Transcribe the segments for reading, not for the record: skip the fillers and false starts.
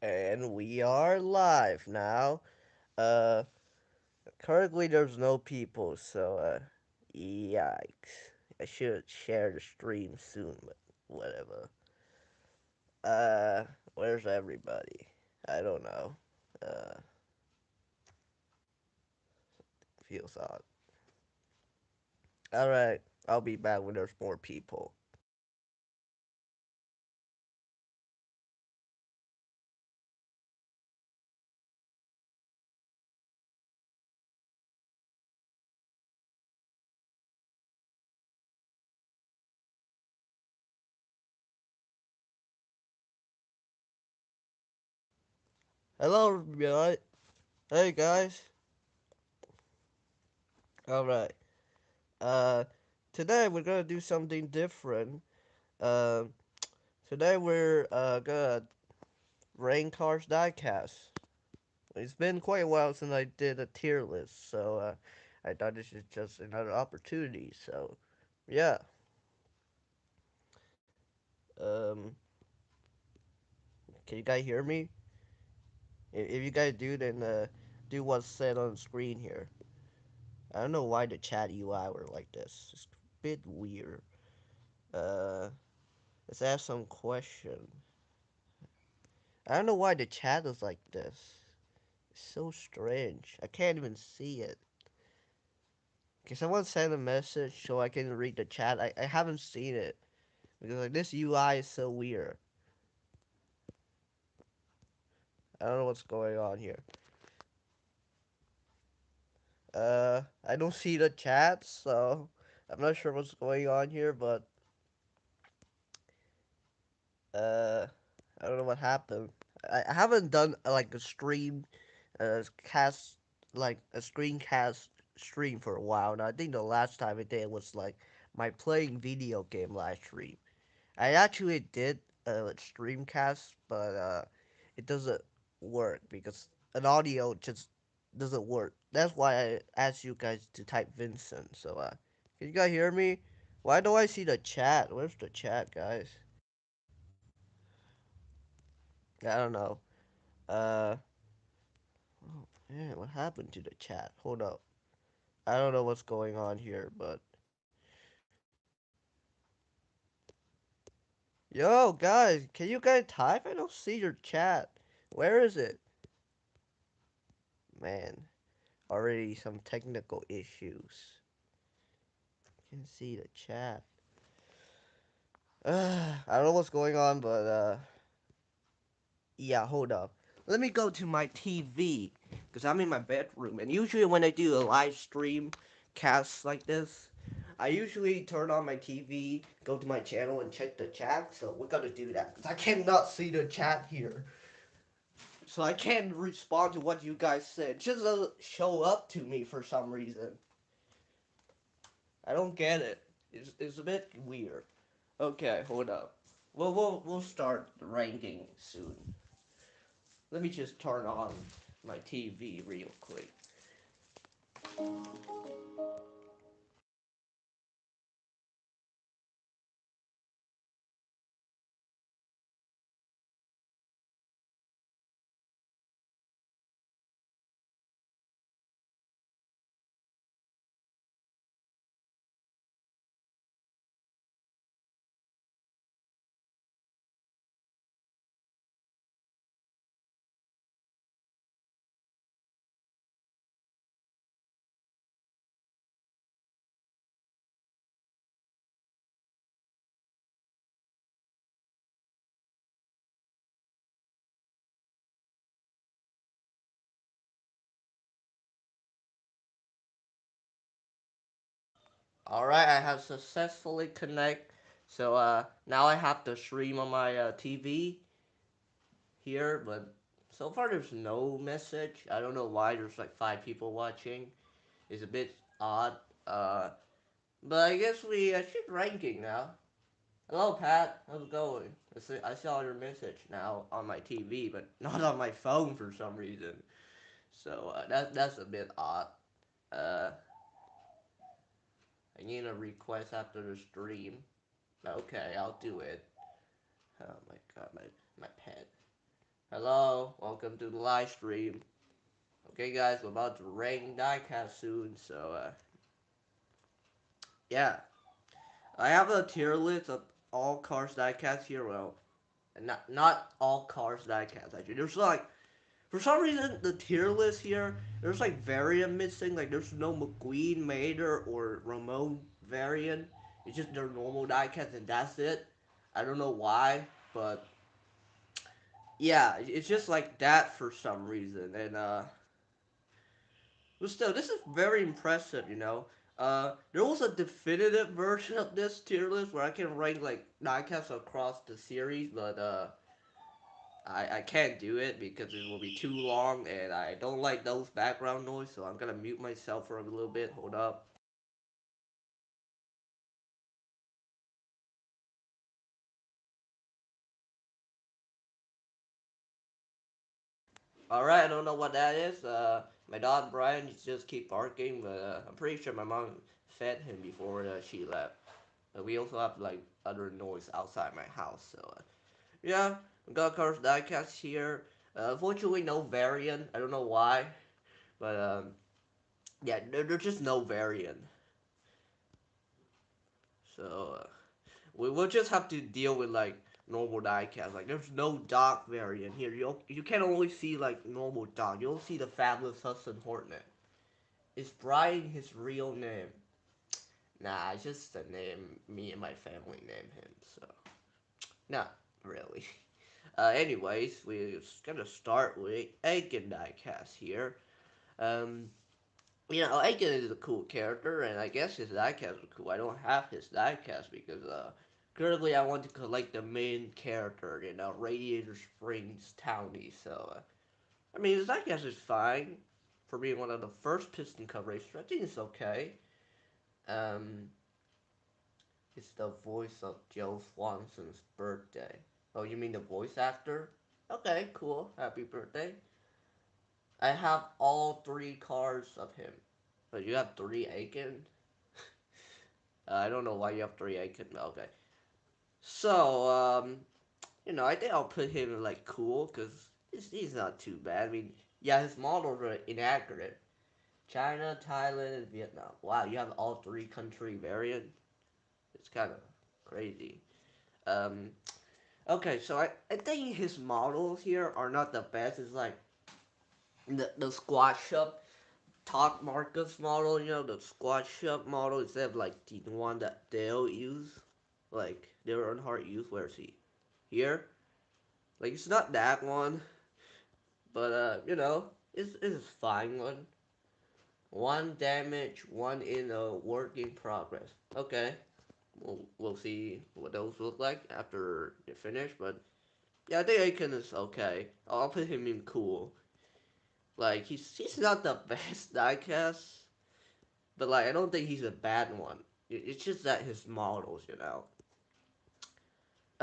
And we are live now. Uh, Currently there's no people, so yikes. I should share the stream soon, but whatever. Uh, where's everybody? I don't know. Uh, Feels odd. All right, I'll be back when there's more people. Hello, everybody. Hey guys. All right. Uh, Today we're gonna do something different. Uh, Today we're gonna rank cars diecast. It's been quite a while since I did a tier list, so I thought this is just another opportunity. So, yeah. Um, can you guys hear me? If you guys do, then do what's said on the screen here. I don't know why the chat UI were like this. It's a bit weird. Uh, let's ask some question. I don't know why the chat is like this. It's so strange. I can't even see it. Can someone send a message so I can read the chat? I haven't seen it. Because like this UI is so weird. I don't know what's going on here. I don't see the chat, so I'm not sure what's going on here, but uh, I don't know what happened. I haven't done like a stream, cast like a screencast stream for a while now. I think the last time I did was like my playing video game live stream. I actually did a streamcast, but it doesn't work because an audio just doesn't work. That's why I asked you guys to type Vincent. So can you guys hear me? Why do I see the chat? Where's the chat, guys? I don't know. Uh, oh man, what happened to the chat? Hold up. I don't know what's going on here, but yo, guys, can you guys type? I don't see your chat. Where is it? Man, already some technical issues. Can see the chat. I don't know what's going on, but yeah, hold up. Let me go to my TV because I'm in my bedroom, and usually when I do a live stream cast like this, I usually turn on my TV, go to my channel, and check the chat. So we gotta do that because I cannot see the chat here, so I can't respond to what you guys said. It just doesn't show up to me for some reason. I don't get it. It's a bit weird. Okay, hold up. We'll start the ranking soon. Let me just turn on my TV real quick. All right, I have successfully connect. So now I have to stream on my TV here, but so far there's no message. I don't know why there's like 5 people watching. It's a bit odd. But I guess we should ranking now. Hello, Pat. How's it going? I saw your message now on my TV, but not on my phone for some reason. So that's a bit odd. Uh, I need a request after the stream. Okay, I'll do it. Oh my god, my pet. Hello, welcome to the live stream. Okay, guys, we're about to rank Diecast soon, so yeah. I have a tier list of all cars Diecast here. Well, not all cars Diecast actually. There's like for some reason the tier list here. There's like variant missing. Like there's no McQueen, Mater, or Ramon variant. It's just their normal Diecast and that's it. I don't know why, but yeah, it's just like that for some reason. And but still, this is very impressive. There was a definitive version of this tier list where I can rank like diecasts across the series, but I can't do it because it will be too long and I don't like those background noise, so I'm gonna mute myself for a little bit. Hold up. Alright, I don't know what that is. My dog Brian just keep barking, but I'm pretty sure my mom fed him before she left. We also have like other noise outside my house, so yeah, we got cars diecast here. Unfortunately, no variant. I don't know why, but yeah, there's just no variant. So we will just have to deal with like normal diecast. Like there's no dog variant here. You can only see like normal dog. You don't see the fabulous Hudson Hornet. Is Brian his real name? Nah, it's just the name me and my family name him. So not really. Anyways, we're gonna start with Aiken diecast here. Um, Aiken is a cool character, and I guess his diecast is cool. I don't have his diecast because currently I want to collect the main character, Radiator Springs Townie. So, I mean, his diecast is fine for being one of the first piston cup racers. I think it's okay. Um, it's the voice of Joe Swanson's birthday. Oh, you mean the voice actor? Okay, cool. Happy birthday. I have all three cars of him. But you have three Aiken? I don't know why you have three Aiken, but okay. So, I think I'll put him in, like, cool, because he's not too bad. I mean, yeah, his models are inaccurate. China, Thailand, and Vietnam. Wow, you have all three country variant? It's kind of crazy. Um, okay, so I think his models here are not the best. It's like the squat shop top Marcus model, the squat shop model instead of like the one that they'll use, like their own heart use. Where is he? Here? Like it's not that one, but it's fine one. One damage, one in a work in progress. Okay, we'll see what those look like after they finish, but yeah, I think Aiken is okay. I'll put him in cool. Like he's not the best diecast, but like I don't think he's a bad one. It's just that his models.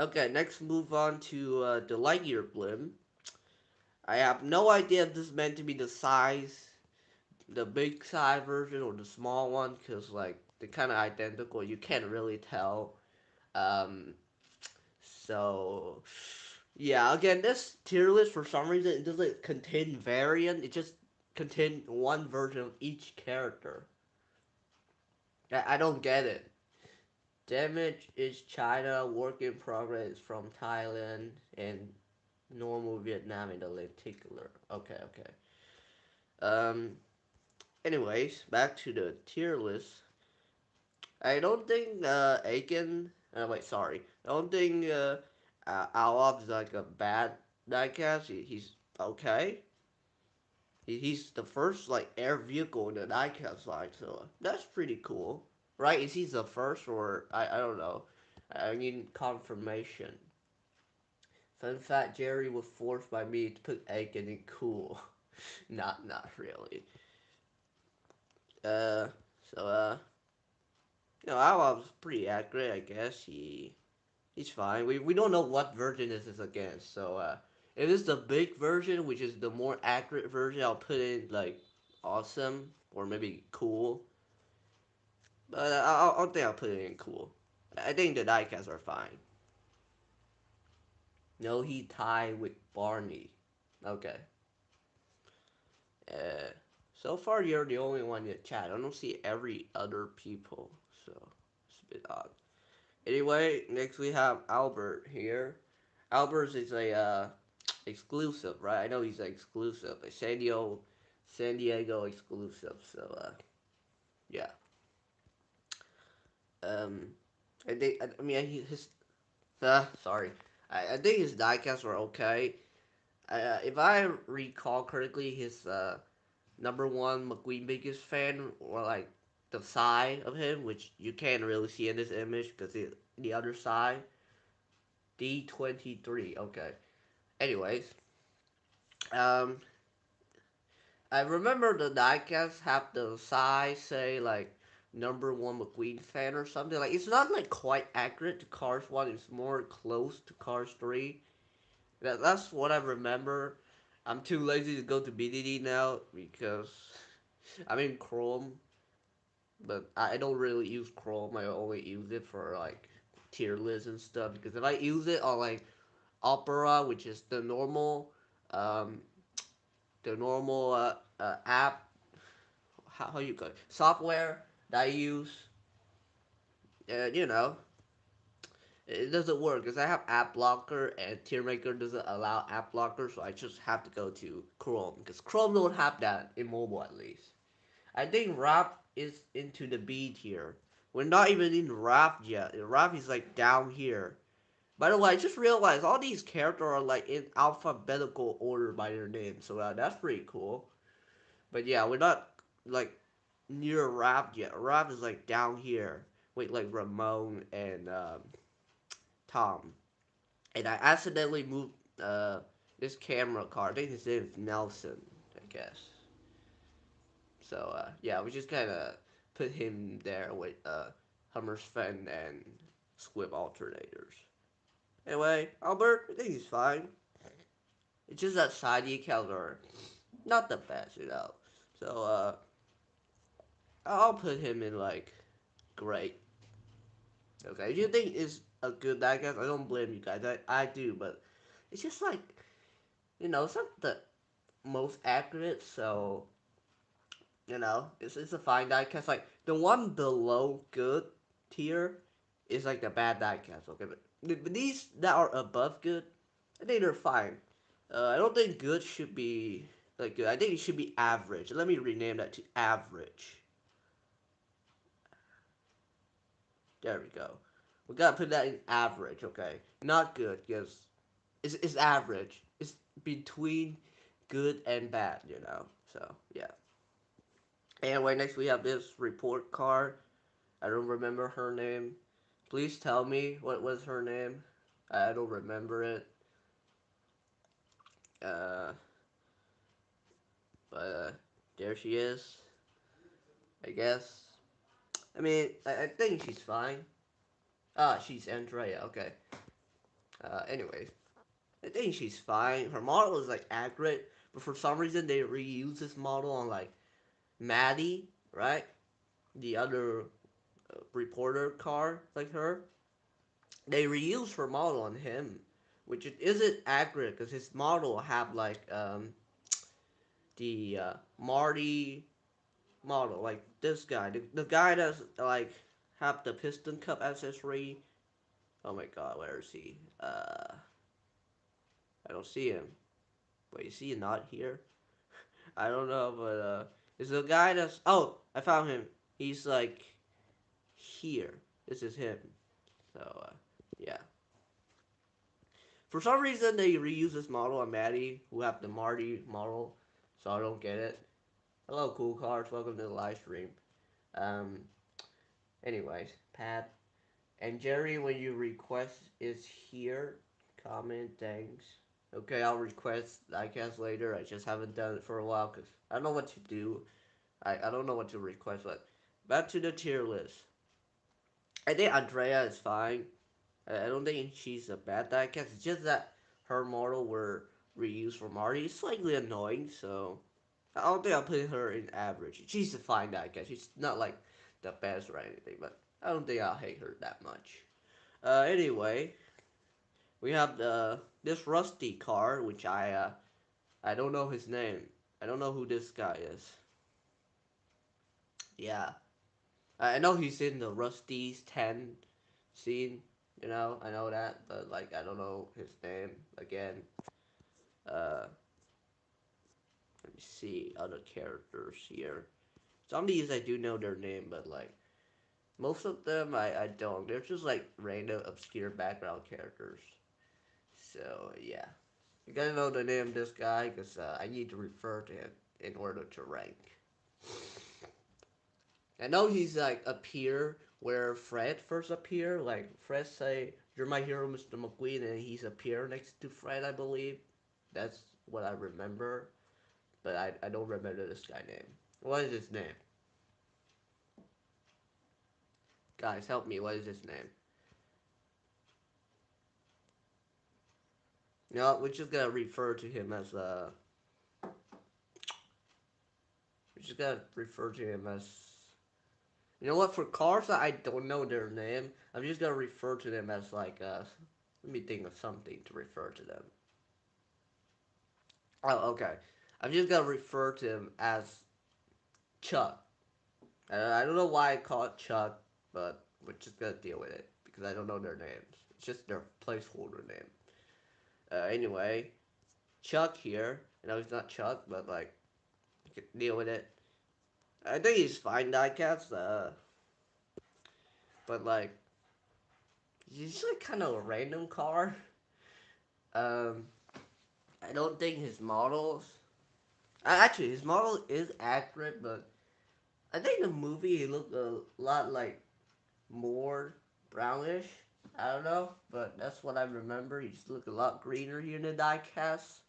Okay, next move on to the Lightyear blimp. I have no idea if this is meant to be the size, the big size version or the small one, because like they're kind of identical. You can't really tell. Um, so yeah, again, this tier list for some reason it doesn't contain variant. It just contains one version of each character. I don't get it. Damage is China, work in progress from Thailand, and normal Vietnam in the lenticular. Okay, okay. Um. Anyways, back to the tier list. I don't think Aiken. Wait, sorry. I don't think Alov like a bad diecast. He's okay. He's the first like air vehicle in the diecast line, so that's pretty cool, right? Is he the first or I don't know. I need confirmation. Fun fact: Jerry was forced by me to put Aiken in cool. Not really. Uh, so Alav's pretty accurate, I guess. He's fine. We don't know what version this is against, so if it's the big version, which is the more accurate version, I'll put in like awesome or maybe cool. But I'll think I'll put it in cool. I think the diecasts are fine. No, he tied with Barney. Okay. Uh, so far you're the only one in the chat. I don't see every other people, so it's a bit odd. Anyway, next we have Albert here. Albert is a exclusive, right? I know he's an exclusive, a San Diego exclusive. So yeah. Um, I think I mean his sorry. I think his diecasts were okay. If I recall correctly, his number one McQueen biggest fan or like the side of him, which you can't really see in this image because the other side D23. Okay. Anyways, um, I remember the diecast have the side say like number one McQueen fan or something. Like it's not like quite accurate to Cars One. It's more close to Cars Three. That's what I remember. I'm too lazy to go to BDD now because I'm in Chrome, but I don't really use Chrome. I only use it for like tier lists and stuff. Because if I use it on like Opera, which is um, the normal app, how you call it, software that I use, you know, it doesn't work because I have app blocker and tier maker doesn't allow app blocker, so I just have to go to Chrome because Chrome don't have that in mobile at least. I think Rap is into the B tier. We're not even in Rap yet. Rap is like down here. By the way, I just realized all these characters are like in alphabetical order by their name, so that's pretty cool. But yeah, we're not like near Rap yet. Rap is like down here with like Ramon and Tom. And I accidentally moved this camera card. I think his name is Nelson, I guess. So yeah, we just kind of put him there with Hummer's Fen and Squib alternators. Anyway, Albert, I think he's fine. It's just that side decals are not the best, you know. So I'll put him in like great. Okay, if you think it's a good diecast, I don't blame you guys. I do, but it's just like it's not the most accurate. So it's a fine diecast. Like the one below good tier is like the bad diecast. Okay, but these that are above good, I think they're fine. I don't think good should be like good. I think it should be average. Let me rename that to average. There we go. We gotta put that in average. Okay, not good because it's average. It's between good and bad. So yeah. Anyway, next we have this report card. I don't remember her name. Please tell me what was her name. I don't remember it. Uh, but there she is. I guess. I mean, I think she's fine. Ah, she's Andrea. Okay. Anyways, I think she's fine. Her model is like accurate, but for some reason they reuse this model on like Maddie, right? The other reporter car like her. They reuse her model on him, which it isn't accurate because his model have like the Marty model, like this guy, the guy that's like have the piston cup accessory. Oh my god, where is he? I don't see him. Wait, is he not here? I don't know, but it's the guy that's. Oh, I found him. He's like here. This is him. So yeah. For some reason, they reuse this model on Maddie, who have the Marty model, so I don't get it. Hello, cool cars. Welcome to the live stream. Um. Anyways, Pat and Jerry, when you request is here. Comment. Thanks. Okay, I'll request diecast later. I just haven't done it for a while because I don't know what to do. I don't know what to request. But back to the tier list. I think Andrea is fine. I don't think she's a bad diecast. It's just that her model were reused for Marty. It's slightly annoying, so I don't think I'll put her in average. She's a fine diecast. She's not like the best or anything, but I don't think I'll hate her that much. Anyway, we have this Rusty car, which I I don't know his name. I don't know who this guy is. Yeah. I know he's in the Rusty's 10 scene. I know that, but like I don't know his name again. Uh, Let me see other characters here. Some of these I do know their name, but like most of them I don't. They're just like random obscure background characters. So yeah, you gotta know the name of this guy because I need to refer to him in order to rank. I know he's like appear where Fred first appeared. Like Fred say, "You're my hero, Mr. McQueen," and he's appear next to Fred, I believe. That's what I remember, but I don't remember this guy name. What is his name? Guys, help me. What is his name? No, we're just gonna refer to him as we're just gonna refer to him as. You know what? For cars that I don't know their name, I'm just gonna refer to them as like Let me think of something to refer to them. Oh, okay. I'm just gonna refer to him as Chuck. I don't know why I call it Chuck, but we're just gonna deal with it because I don't know their names. It's just their placeholder name. Anyway, Chuck here. I know he's not Chuck, but like, you can deal with it. I think he's fine, Diecast. But like, he's like kind of a random car. Um, I don't think his models. Actually, his model is accurate, but I think the movie he looked a lot like more brownish. I don't know, but that's what I remember. He just looked a lot greener here in the diecast.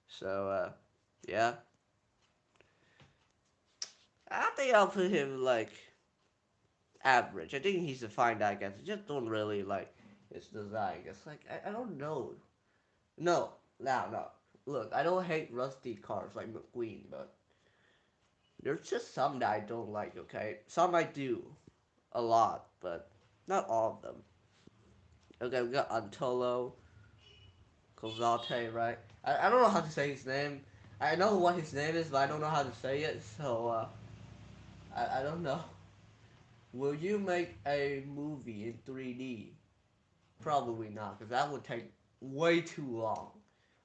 So, yeah. I think I'll put him like average. I think he's a fine diecast. I just don't really like his design. It's like, I don't know. No, no. Look, I don't hate rusty cars like McQueen, but there's just some that I don't like, okay? Some I do a lot, but not all of them. Okay, we got Antolo, Kozate, right? I don't know how to say his name. I know what his name is, but I don't know how to say it, so I don't know. Will you make a movie in 3D? Probably not, because that would take way too long.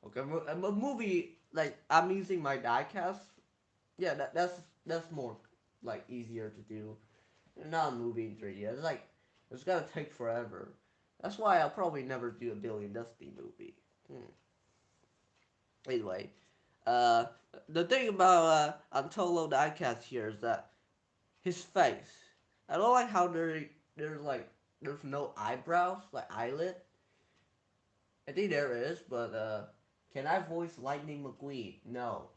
Okay, a movie, like, I'm using my diecast. Yeah, that's more, like, easier to do. Not a movie in 3D. It's gonna take forever. That's why I'll probably never do a Billy and Dusty movie. Hmm. Anyway, uh, the thing about Antolo Diecast here is that his face. I don't like how there's no eyebrows, like eyelid. I think there is, but can I voice Lightning McQueen? No.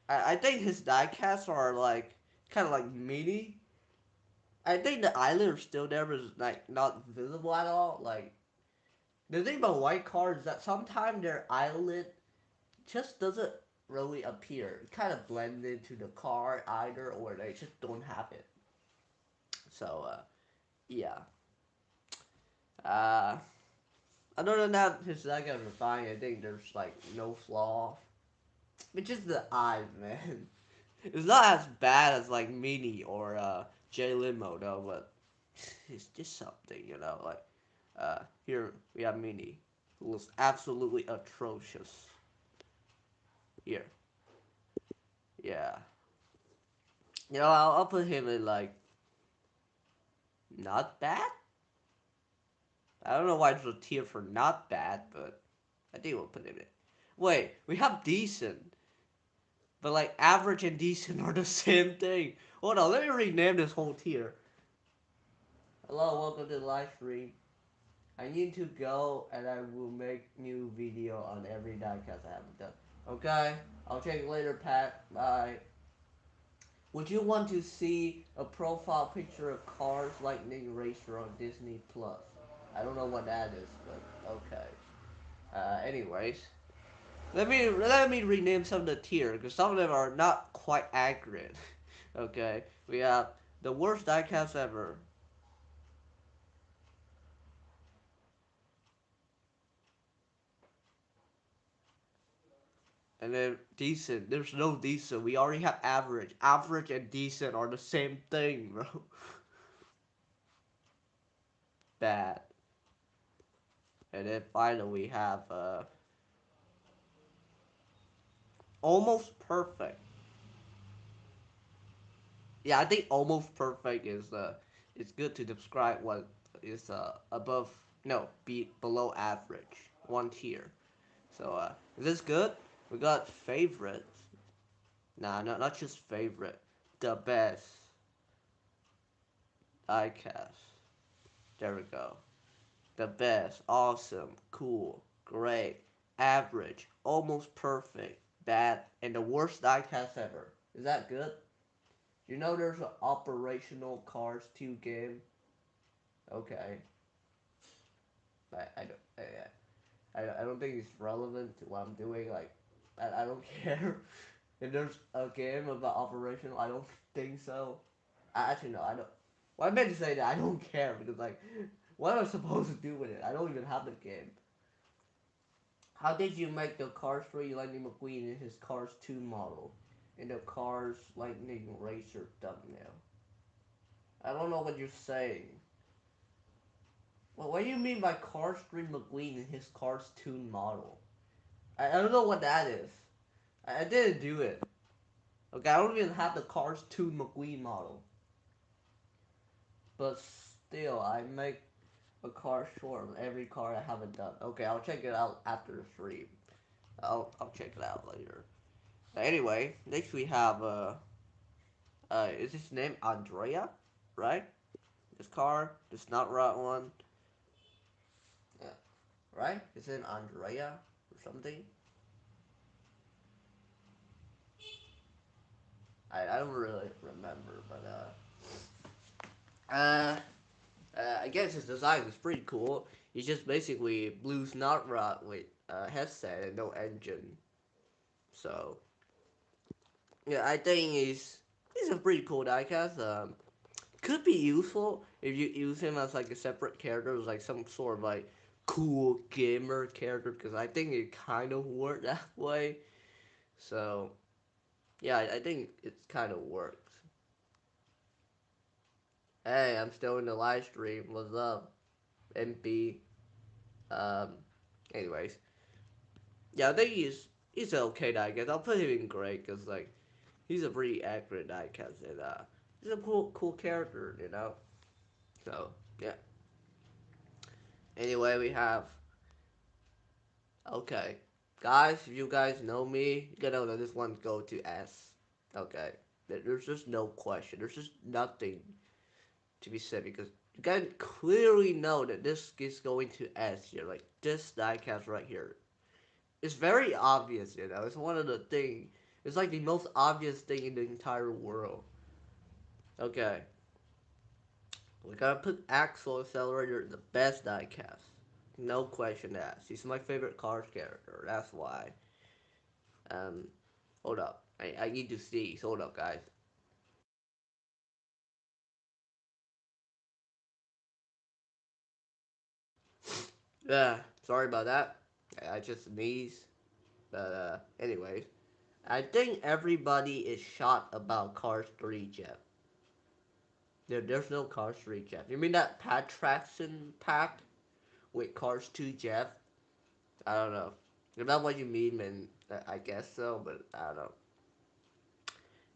I think his diecasts are like kind of like mini. I think the eyelid is still there, but it's like not visible at all. Like the thing about white cars is that sometimes their eyelid just doesn't really appear. It kind of blends into the car either, or they just don't have it. So yeah. Uh, Other than that, his second is fine. I think there's like no flaw. It's just the eyes, man. It's not as bad as like Mini or J Limo though, but it's just something, Like here we have Mini, who was absolutely atrocious. Here, yeah. I'll put him in like not bad. I don't know why it's a tier for not bad, but I think we'll put him in. Wait, we have decent, but like average and decent are the same thing. Hold on, let me rename this whole tier. Hello, welcome to the live stream. I need to go and I will make new video on every diecast I haven't done. Okay? I'll check you later, Pat. Bye. Would you want to see a profile picture of Cars Lightning Racer on Disney Plus? I don't know what that is, but okay. Anyways, let me rename some of the tier because some of them are not quite accurate. Okay, we have the worst diecast ever. And then decent. There's no decent. We already have average. Average and decent are the same thing, bro. Bad. And then finally we have almost perfect. Yeah, I think almost perfect is it's good to describe what is above, no, below average, one tier. So is this good? We got favorites. Nah, not just favorite. The best. Diecast. There we go. The best. Awesome. Cool. Great. Average. Almost perfect. Bad. And the worst diecast ever. Is that good? You know there's an operational Cars 2 game? Okay. I don't I don't think it's relevant to what I'm doing. Like I don't care if there's a game about operational. I don't think so. Actually no, I don't. Well, I meant to say that I don't care because like, what am I supposed to do with it? I don't even have the game. How did you make the Cars 3 Lightning McQueen in his Cars 2 model in the Cars Lightning Racer thumbnail? I don't know what you're saying. Well, what do you mean by Cars 3 McQueen in his Cars 2 model? I don't know what that is. I didn't do it. Okay, I don't even have the Cars 2 McQueen model. But still, I make a car short of every car I haven't done. Okay, I'll check it out after the stream. I'll check it out later. Anyway, next we have is his name Andrea, right? This car, this not right one. Yeah, right? Is it Andrea or something? I don't really remember, but I guess his design is pretty cool. He's just basically blue snot rod with a headset and no engine. So yeah, I think he's a pretty cool diecast. Could be useful if you use him as like a separate character, as like some sort of like cool gamer character. Because I think it kind of worked that way. So yeah, I think it kind of works. Hey, I'm still in the live stream. What's up, MP? Um, anyways, yeah, I think he's okay diecast. I'll put him in great because like he's a pretty accurate diecast and he's a cool character, you know. So yeah. Anyway, we have okay, guys. If you guys know me, you gotta know this one go to S. Okay, there's just no question. There's just nothing to be said because you guys clearly know that this is going to S here. Like this diecast right here. It's very obvious, you know. It's one of the thing. It's like the most obvious thing in the entire world. Okay, we gotta put Axel Accelerator in the best diecast. No question asked. He's my favorite Cars character. That's why. Um, hold up. I need to see. Hold up, guys. Yeah, sorry about that. I just sneezed. But anyways, I think everybody is shot about Cars 3 Jeff. There's no Cars 3 Jeff. You mean that Pat Traction pack with Cars 2 Jeff? I don't know. If that's what you mean, then I guess so, but I don't know.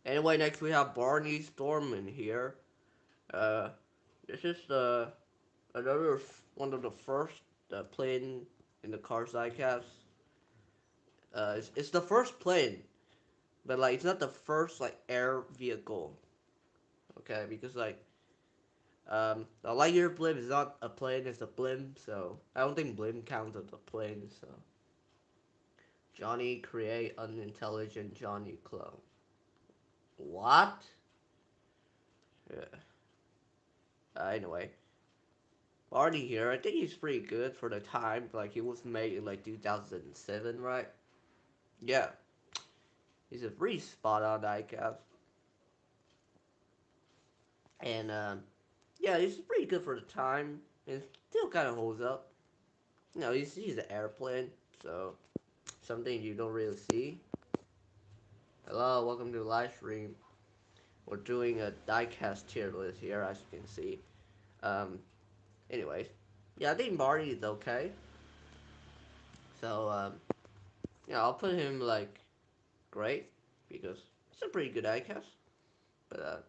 Anyway, next we have Barney Storman here. Uh, this is another one of the first plane in the Cars diecast. It's the first plane, but like it's not the first like air vehicle. Okay, because like the Lightyear blimp is not a plane; it's a blimp. So I don't think blimp counts as a plane. So Johnny create unintelligent Johnny clone. What? Yeah. Anyway, Barney here. I think he's pretty good for the time. Like he was made in like 2007, right? Yeah, he's a pretty spot on diecast. And yeah, he's pretty good for the time. And still kind of holds up. You know, he's an airplane, so something you don't really see. Hello, welcome to the live stream. We're doing a diecast tier list here, as you can see. Um, anyways, yeah, I think Marty is okay. So, yeah, I'll put him like great because it's a pretty good diecast. But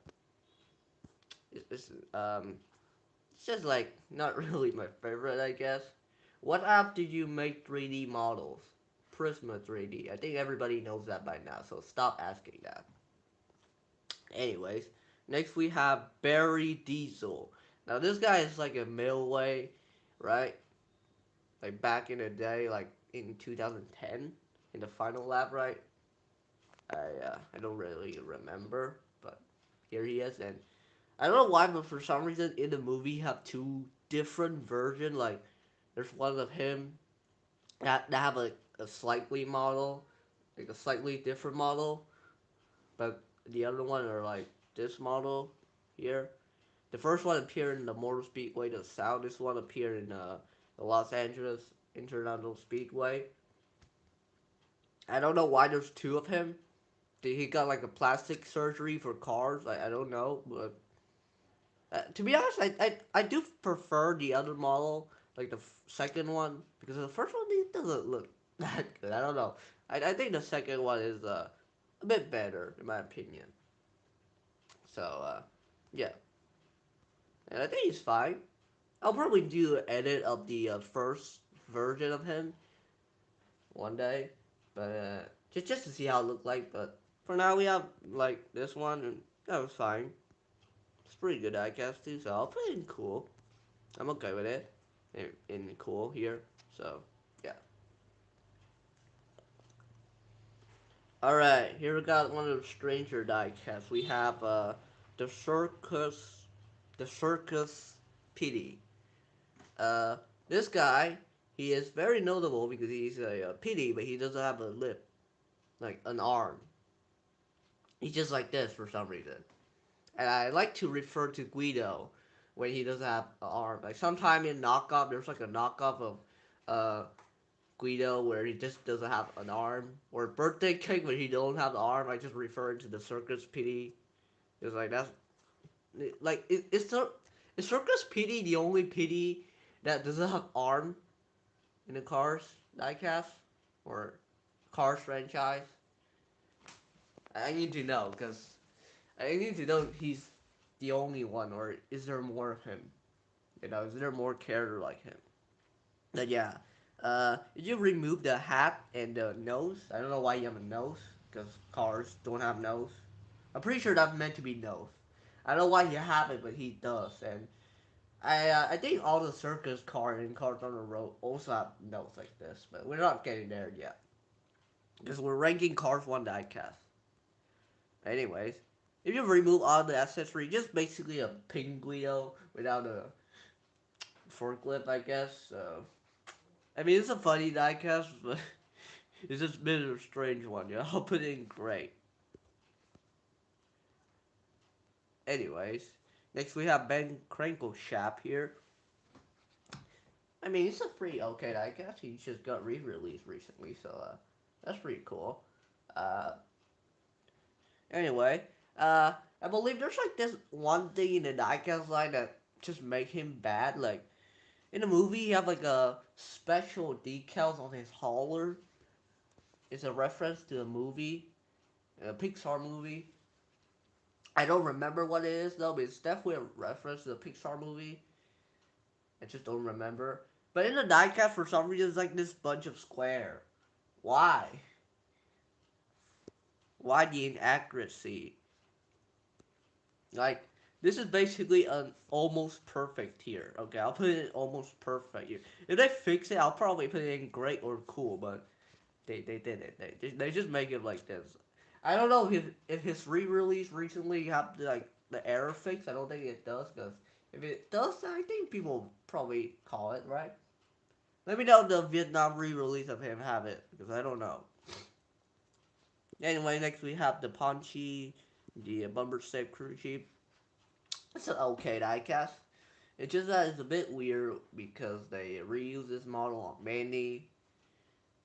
it's just like not really my favorite, I guess. What app did you make 3D models? Prisma 3D. I think everybody knows that by now, so stop asking that. Anyways, next we have Barry Diesel. Now this guy is like a middleweight, right? Like back in the day, like in 2010, in the final lap, right? I don't really remember, but here he is, and I don't know why, but for some reason in the movie you have two different versions. Like there's one of him that have a slightly model, like a slightly different model, but the other one are like this model here. The first one appeared in the Motor Speedway to the south. This one appeared in the Los Angeles International Speedway. I don't know why there's two of him. Did he got like a plastic surgery for cars? I don't know, but to be honest, I do prefer the other model, like the second one, because the first one it doesn't look that good. I don't know. I think the second one is a bit better in my opinion. So yeah, and I think he's fine. I'll probably do an edit of the first version of him one day, but just to see how it looked like. But for now, we have like this one, and that was fine. It's pretty good, I guess too. So I'll put it in cool. I'm okay with it in cool here. So yeah. All right, here we got one of the stranger diecasts. We have the circus, the circus PD. Uh, this guy, he is very notable because he's a PD, but he doesn't have a lip, like an arm. He's just like this for some reason. And I like to refer to Guido when he doesn't have an arm. Like sometime in knockoff, there's like a knockoff of uh, Guido where he just doesn't have an arm, or birthday cake where he don't have the arm. I just refer to the circus PD. It's like that's like is circus PD the only PD that doesn't have arm in the Cars diecast or Cars franchise? I need to know because I need to know if he's the only one or is there more of him? You know, is there more character like him? But yeah, did you remove the hat and the nose? I don't know why you have a nose because cars don't have nose. I'm pretty sure that's meant to be nose. I don't know why he have it, but he does. And I think all the circus cars and cars on the road also have nose like this, but we're not getting there yet because we're ranking Cars One diecast. Anyways, if you remove all the accessory, just basically a pinguino without a forklift, I guess. So I mean, it's a funny diecast, but it's just a bit of a strange one. Yeah, I'll put it in great. Anyways, next we have Ben Crankleshap here. I mean, it's a pretty okay diecast. He just got re-released recently, so that's pretty cool. Uh, anyway, I believe there's like this one thing in the diecast line that just make him bad. Like in the movie, he have like a special decals on his hauler. It's a reference to a movie, a Pixar movie. I don't remember what it is though, but it's definitely a reference to the Pixar movie. I just don't remember. But in the diecast, for some reason, it's like this bunch of square. Why? Why the inaccuracy? Like, this is basically an almost perfect tier. Okay, I'll put it in almost perfect here. If they fix it, I'll probably put it in great or cool, but they did it. They just make it like this. I don't know if his re-release recently have like the error fix. I don't think it does because if it does, I think people probably call it right. Let me know if the Vietnam re-release of him have it because I don't know. Anyway, next we have the Ponchi, the Bumper Safe Crew Chief. It's an okay diecast. It's just that it's a bit weird because they reuse this model on Mandy.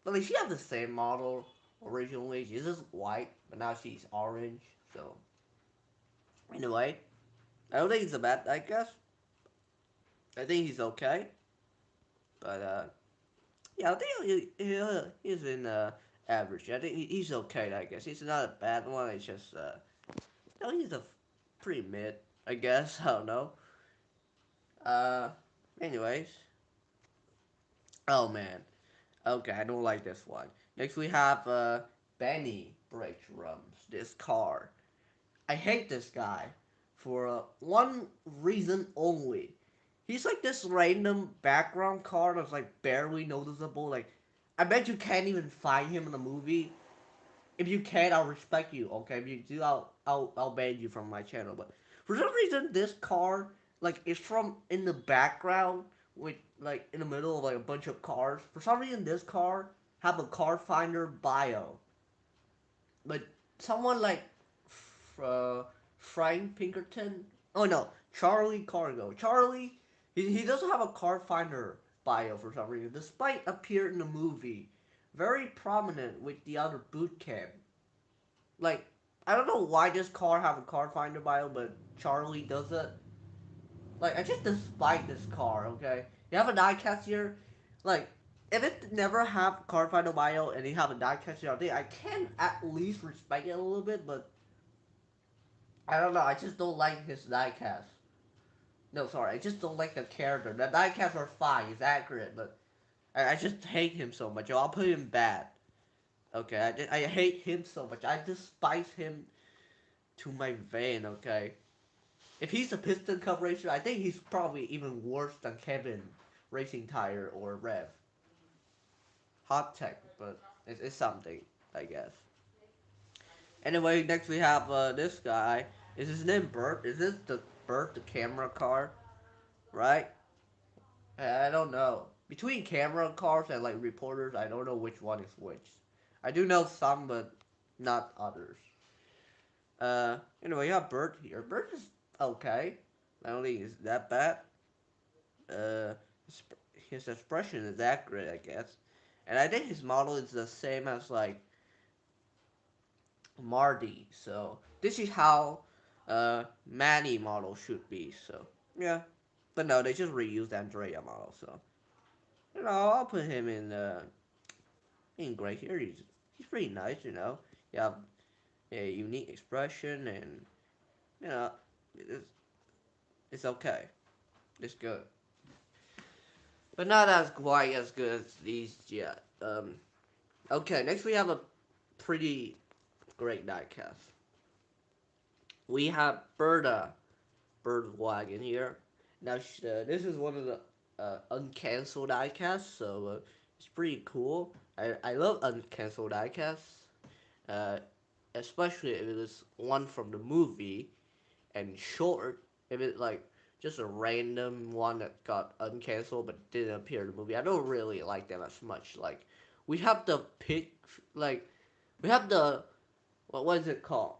But like she have the same model. originally. She's just white, but now she's orange. So anyway, I don't think he's a bad. I guess I think he's okay, but yeah, I think he's in average. I think he's okay. I guess he's not a bad one. It's just no, he's a pretty mid. I guess I don't know. Uh, anyways, oh man, okay, I don't like this one. Next we have Benny breaks rums. This car. I hate this guy for one reason only. He's like this random background car that's like barely noticeable. Like, I bet you can't even find him in the movie. If you can, I'll respect you. Okay, if you do, I'll ban you from my channel. But for some reason, this car like is from in the background with like in the middle of like a bunch of cars. For some reason, this car have a car finder bio, but someone like Frank Pinkerton. Oh no, Charlie Cargo. Charlie, he doesn't have a car finder bio for some reason, despite appearing in the movie, very prominent with the other boot camp. Like, I don't know why this car have a car finder bio, but Charlie does it. Like, I just despite this car. Okay, you have a diecast here, like. If it never have car finder bio and you have a diecast here, I can at least respect it a little bit, but I don't know. I just don't like his diecast. No, sorry. I just don't like the character. The diecasts are fine. He's accurate, but I just hate him so much. I'll put him bad. Okay, I hate him so much. I despise him to my vein. Okay, if he's a piston cup racer, I think he's probably even worse than Kevin Racing Tire or Rev. Hot tech, but it's something, I guess. Anyway, next we have this guy. Is his name Bert? Is this the Bert the camera car? Right? I don't know. Between camera cars and like reporters, I don't know which one is which. I do know some, but not others. Anyway, you have Bert here. Bert is okay. I don't think he's that bad. Uh, his expression is accurate, I guess. And I think his model is the same as like Marty. So this is how Manny model should be. So yeah, but no, they just reused Andrea model. So you know, I'll put him in gray here. He's pretty nice. You know, you have a unique expression, and you know, it's it's okay. It's good, but not as quite as good as these yet. Okay, next we have a pretty great diecast. We have Birdwagon here. Now, this is one of the uncancelled diecasts, so it's pretty cool. I love uncancelled diecasts, uh, especially if it is one from the movie and short. If it's like just a random one that got uncancelled but didn't appear in the movie, I don't really like them as much. Like we have the pick, like we have the what is it called?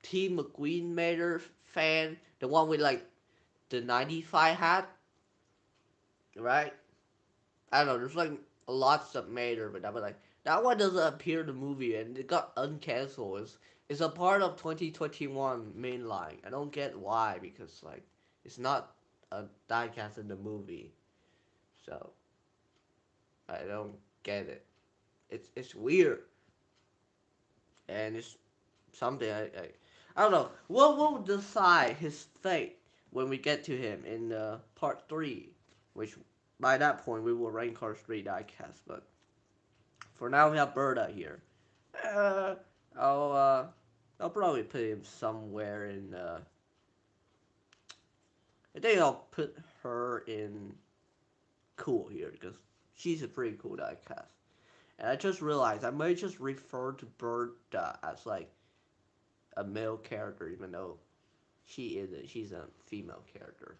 T McQueen Mater fan, the one with like the 95 hat, right? I don't know. There's like lots of Mater, but I was like that one doesn't appear in the movie and it got uncancelled. It's a part of 2021 mainline. I don't get why because like it's not a diecast in the movie, so I don't get it. It's weird and it's something I don't know. What will decide his fate when we get to him in part three, which by that point we will rank Cars 3 diecast. But for now we have Berta here. Uh, I'll I'll probably put him somewhere in. I think I'll put her in cool here because she's a pretty cool diecast. And I just realized I might just refer to Berta as like a male character, even though she's a female character.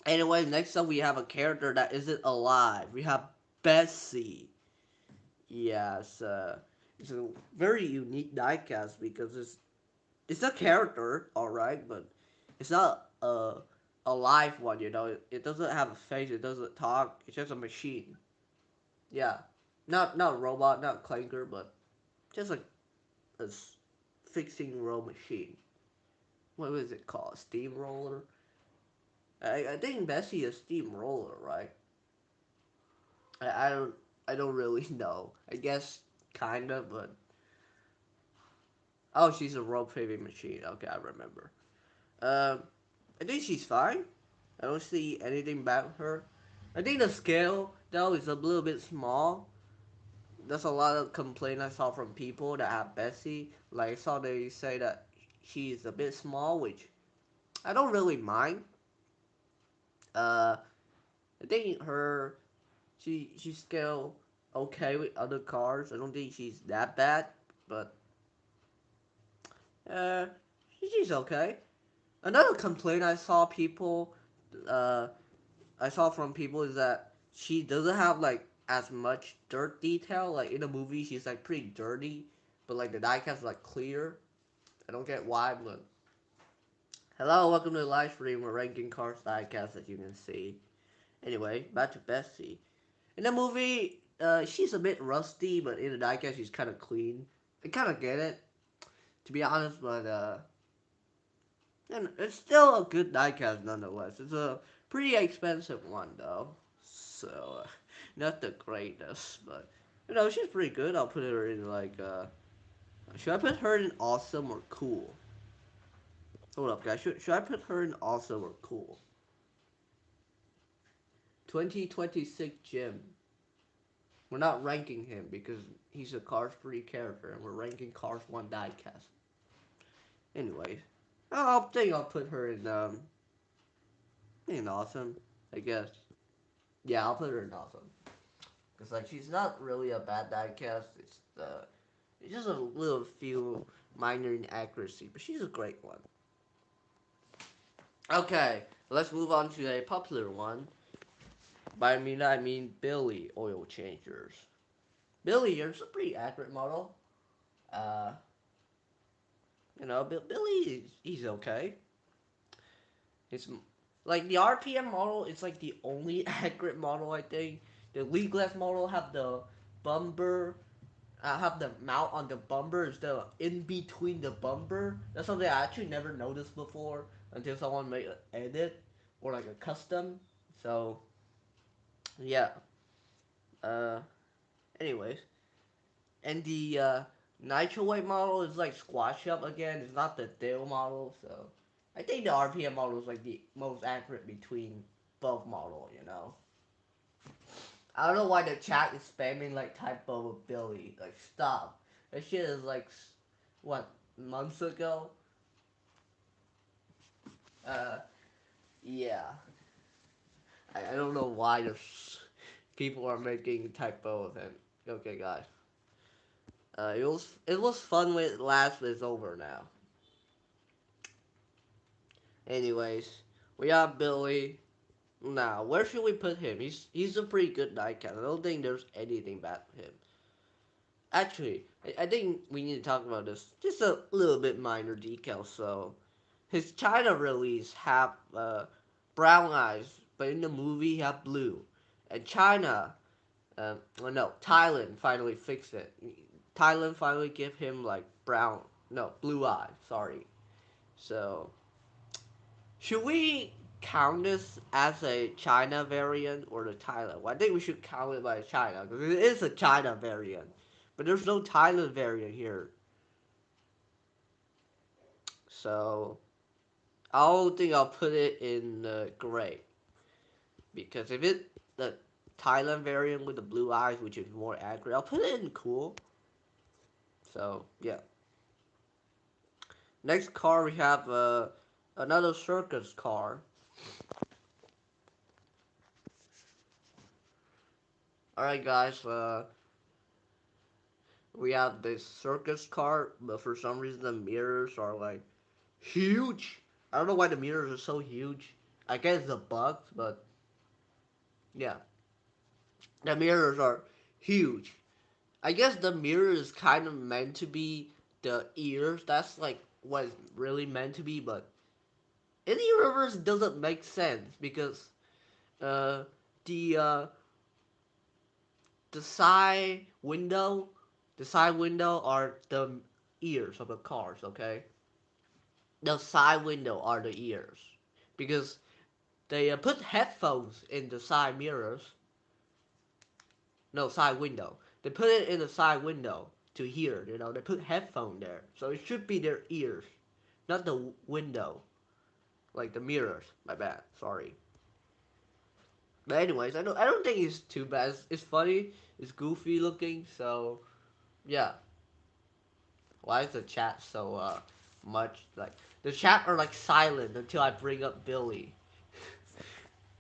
Anyway, next up we have a character that isn't alive. We have Bessie. Yes, it's a very unique diecast because it's a character, all right, but it's not a live one. You know, it doesn't have a face. It doesn't talk. It's just a machine. Yeah. Not robot, not clanker, but just like a fixing roll machine. What was it called? Steamroller? I think Bessie is steamroller, right? I don't I don't really know. I guess kinda, but oh, she's a rope paving machine. Okay, I remember. Um, I think she's fine. I don't see anything bad with her. I think the scale though is a little bit small. There's a lot of complaint I saw from people that have Bessie. Like I saw they say that she's a bit small, which I don't really mind. Uh, I think she's still okay with other cars. I don't think she's that bad, but uh, she's okay. Another complaint uh, I saw from people is that she doesn't have like as much dirt detail. Like in the movie, she's like pretty dirty, but like the diecast is like clear. I don't get why, but hello, welcome to the live stream. We're ranking cars diecast as you can see. Anyway, back to Bessie. In the movie, she's a bit rusty, but in the diecast, she's kind of clean. I kind of get it, to be honest, but and it's still a good diecast nonetheless. It's a pretty expensive one though, so not the greatest, but she's pretty good. I'll put her in like should I put her in awesome or cool? Hold up, guys. Should I put her in awesome or cool? 2026 Jim. We're not ranking him because he's a Cars 3 character, and we're ranking Cars 1 diecast. Anyways, I think I'll put her in awesome. I guess. Yeah, I'll put her in awesome. Cause like she's not really a bad diecast. It's just a little few minor inaccuracy, but she's a great one. Okay, let's move on to a popular one. By I mean Billy oil changers. Billy is a pretty accurate model. Uh, Billy he's okay. It's like the RPM model. It's like the only accurate model I think. The League Glass model have the bumper have the mount on the bumper instead of in between the bumper. That's something I actually never noticed before until someone made an edit or like a custom. So yeah. Uh, anyways, and the Nitro White model is like squash up again. It's not the Dale model, so I think the RPM model is like the most accurate between both model. I don't know why the chat is spamming like typo with Billy. Like stop. That shit is like what months ago. Uh, yeah. I don't know why there's people are making typo of him. Okay, guys. It was fun when it last, but it's over now. Anyways, we have Billy. Now, where should we put him? He's a pretty good diecast. I don't think there's anything bad with him. Actually, I think we need to talk about this. Just a little bit minor detail. So, his China release have brown eyes, but in the movie he have blue. And China, well, no, Thailand finally fixed it. Thailand finally give him like brown, no, blue eyes. Sorry. So, should we count this as a China variant or the Thailand? Well, I think we should count it by China because it is a China variant, but there's no Thailand variant here. So I don't think I'll put it in gray because if it the Thailand variant with the blue eyes, which is more accurate, I'll put it in cool. So yeah. Next car we have another circus car. All right, guys. We have this circus car, but for some reason the mirrors are like huge. I don't know why the mirrors are so huge. I guess the bugs, but yeah, the mirrors are huge. I guess the mirror is kind of meant to be the ears. That's like what it's really meant to be, but in the universe it doesn't make sense because uh, the the side window, the side window are the ears of the cars. Okay, the side window are the ears because they put headphones in the side mirrors. No, side window. They put it in the side window to hear. You know, they put headphone there, so it should be their ears, not the window, like the mirrors. My bad. Sorry. But anyways, I don't think it's too bad. It's funny. It's goofy looking. So yeah. Why is the chat so much like the chat are like silent until I bring up Billy?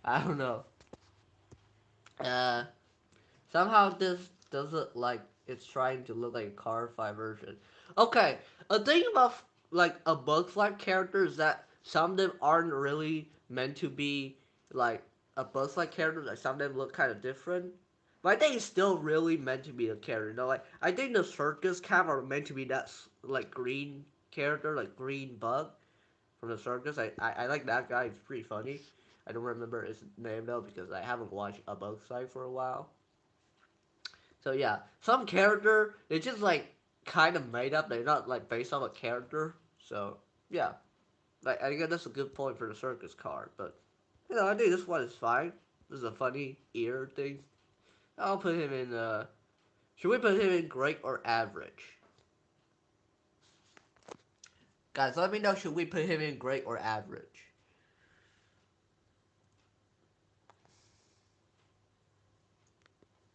I don't know. Uh, Somehow this doesn't like it's trying to look like a Car 5 version. Okay, a thing about like a Bug Life character is that some of them aren't really meant to be like a Bug Life character. Like some of them look kind of different. But I think it's still really meant to be a character. You know, like I think the circus cap are meant to be that like green character, like green bug from the circus. I like that guy. He's pretty funny. I don't remember his name though because I haven't watched a Bug Life for a while. So yeah, some character they just like kind of made up. They're not like based off a character. So yeah, like I guess that's a good point for the circus card. But I think this one is fine. This is a funny ear thing. I'll put him in. Should we put him in great or average? Guys, let me know. Should we put him in great or average?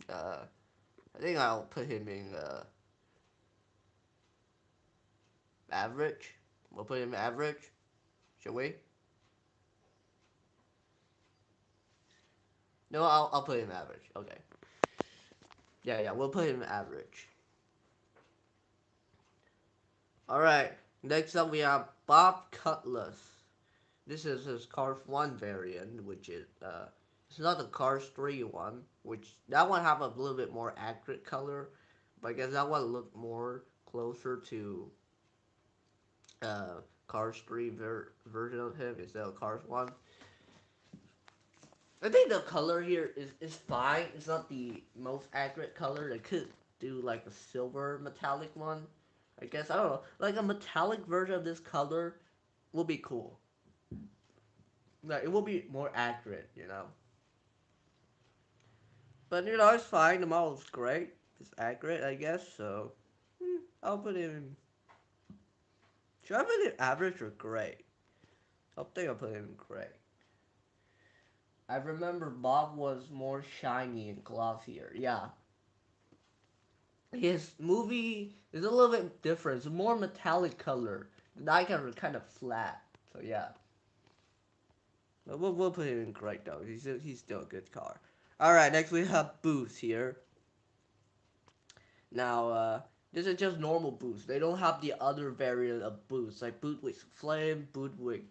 Uh, I think I'll put him in average. We'll put him in average. Should we? No, I'll put him average. Okay. Yeah, we'll put him average. All right. Next up, we have Bob Cutlass. This is his Cars 1 variant, which is it's not the Cars 3 one, which that one have a little bit more accurate color, but I guess that one look more closer to uh, Cars 3 version of him instead of Cars 1. I think the color here is fine. It's not the most accurate color. They could do like a silver metallic one. I guess I don't know. Like a metallic version of this color will be cool. Like it will be more accurate. But it's fine. The model's great. It's accurate, I guess. So I'll put it in. Should I put it in average or great? I think I'll put it in great. I remember Bob was more shiny and glossier. Yeah, his movie is a little bit different. It's more metallic color. The diecast are kind of flat. So yeah, but we'll put him in great though. He's still a good car. All right, next we have Boost here. Now, this is just normal Boost. They don't have the other variant of Boost, like Boot with Flame, Boot with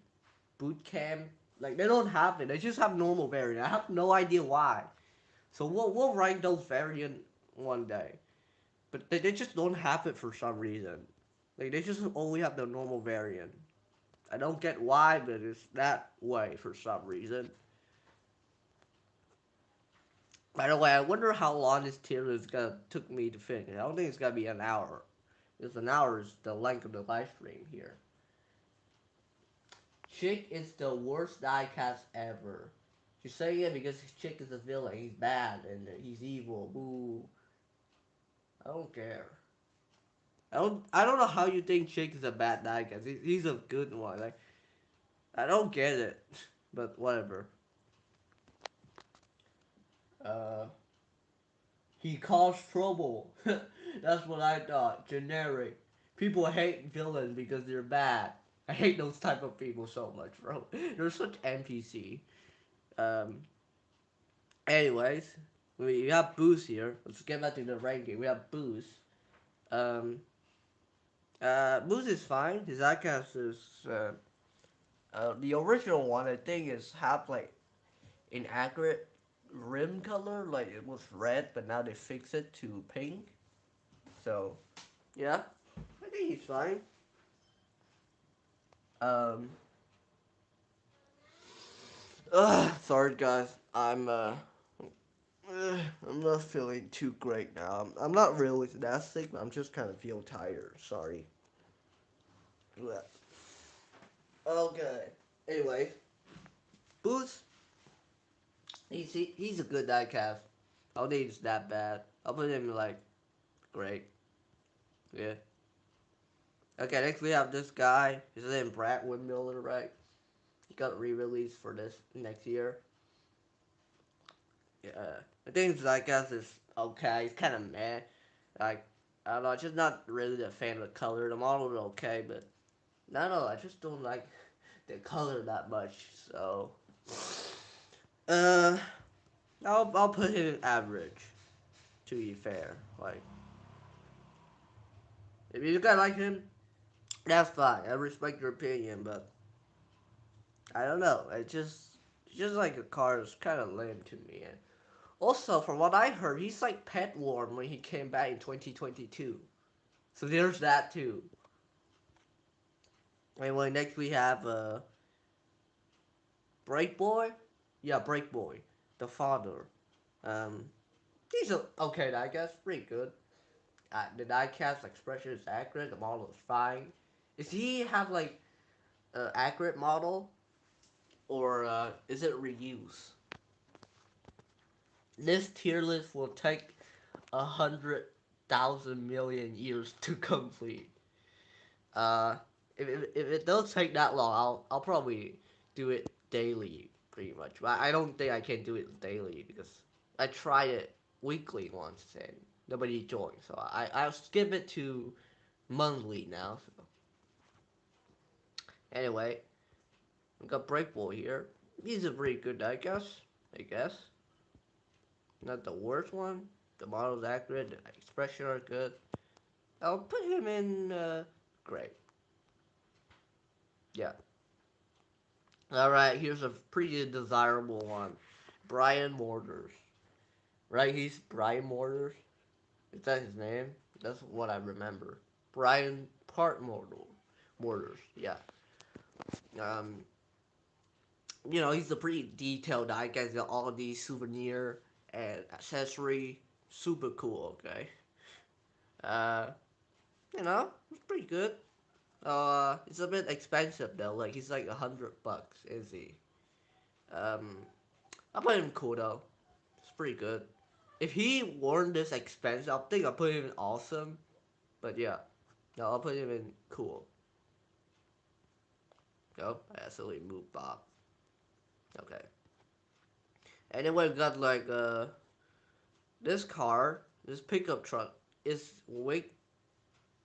Boot Cam. Like they don't have it. They just have normal variant. I have no idea why. So we'll rank those variant one day. But they just don't have it for some reason. Like they just only have the normal variant. I don't get why, but it's that way for some reason. By the way, I wonder how long this tier is gonna took me to finish. I don't think it's gonna be an hour. Because an hour is the length of the live stream here. Chick is the worst diecast ever. She's saying it because Chick is a villain. He's bad and he's evil. Boo. I don't care. I don't know how you think Chick is a bad diecast. He's a good one. Like I don't get it. But whatever. Uh he caused trouble. That's what I thought. Generic. People hate villains because they're bad. I hate those type of people so much, bro. They're such NPC. Um. Anyways, we have Boost here. Let's get back to the ranking. We have Boost. Um. Boost is fine. His diecast is the original one. I think is half like inaccurate rim color. Like it was red, but now they fix it to pink. So yeah, I think he's fine. Um. Sorry guys. I'm not feeling too great now. I'm not really that sick, but I'm just kind of feel tired. Sorry. But, okay. Anyway, Boots, he's a good diecast. I don't think it's that bad. I'll put him like great. Yeah. Okay, next we have this guy. His name Brad Windmiller, right? He got re-released for this next year. Yeah. I think his diecast is okay. It's kind of meh. Like, I don't know. I'm just not really a fan of the color. The model is okay, but I don't know. I just don't like the color that much. So, uh, I'll put him in average. To be fair, like if you guys like him, that's fine. I respect your opinion, but I don't know. It's just like a car is kind of lame to me. And also, from what I heard, he's like pet warm when he came back in 2022. So there's that too. Anyway, next we have Break Boy. Yeah, Break Boy, the father. Um, he's okay, I guess, pretty good. The diecast expression is accurate. The model is fine. Does he have like an accurate model, or is it reuse? This tier list will take 100,000 million years to complete. Uh, if it does take that long, I'll probably do it daily, pretty much. But I don't think I can do it daily because I tried it weekly once and nobody joined. So I'll skip it to monthly now. So anyway, we got Breakball here. He's a pretty good die, I guess. Not the worst one. The model's accurate. The expression are good. I'll put him in great. Yeah. All right. Here's a pretty desirable one. Brian Mortars. Right? He's Brian Mortars. Is that his name? That's what I remember. Brian Part Mortars. Yeah. Um. He's a pretty detailed guy. He's got all these souvenir and accessory. Super cool. Okay. Uh. It's pretty good. It's a bit expensive though. Like he's like $100, is he? Um, I put him cool though. It's pretty good. If he weren't this expensive, I think I'll put him in awesome. But yeah, no, I'll put him in cool. Oh, I accidentally moved Bob. Okay. And then we've got like this car, this pickup truck is Wake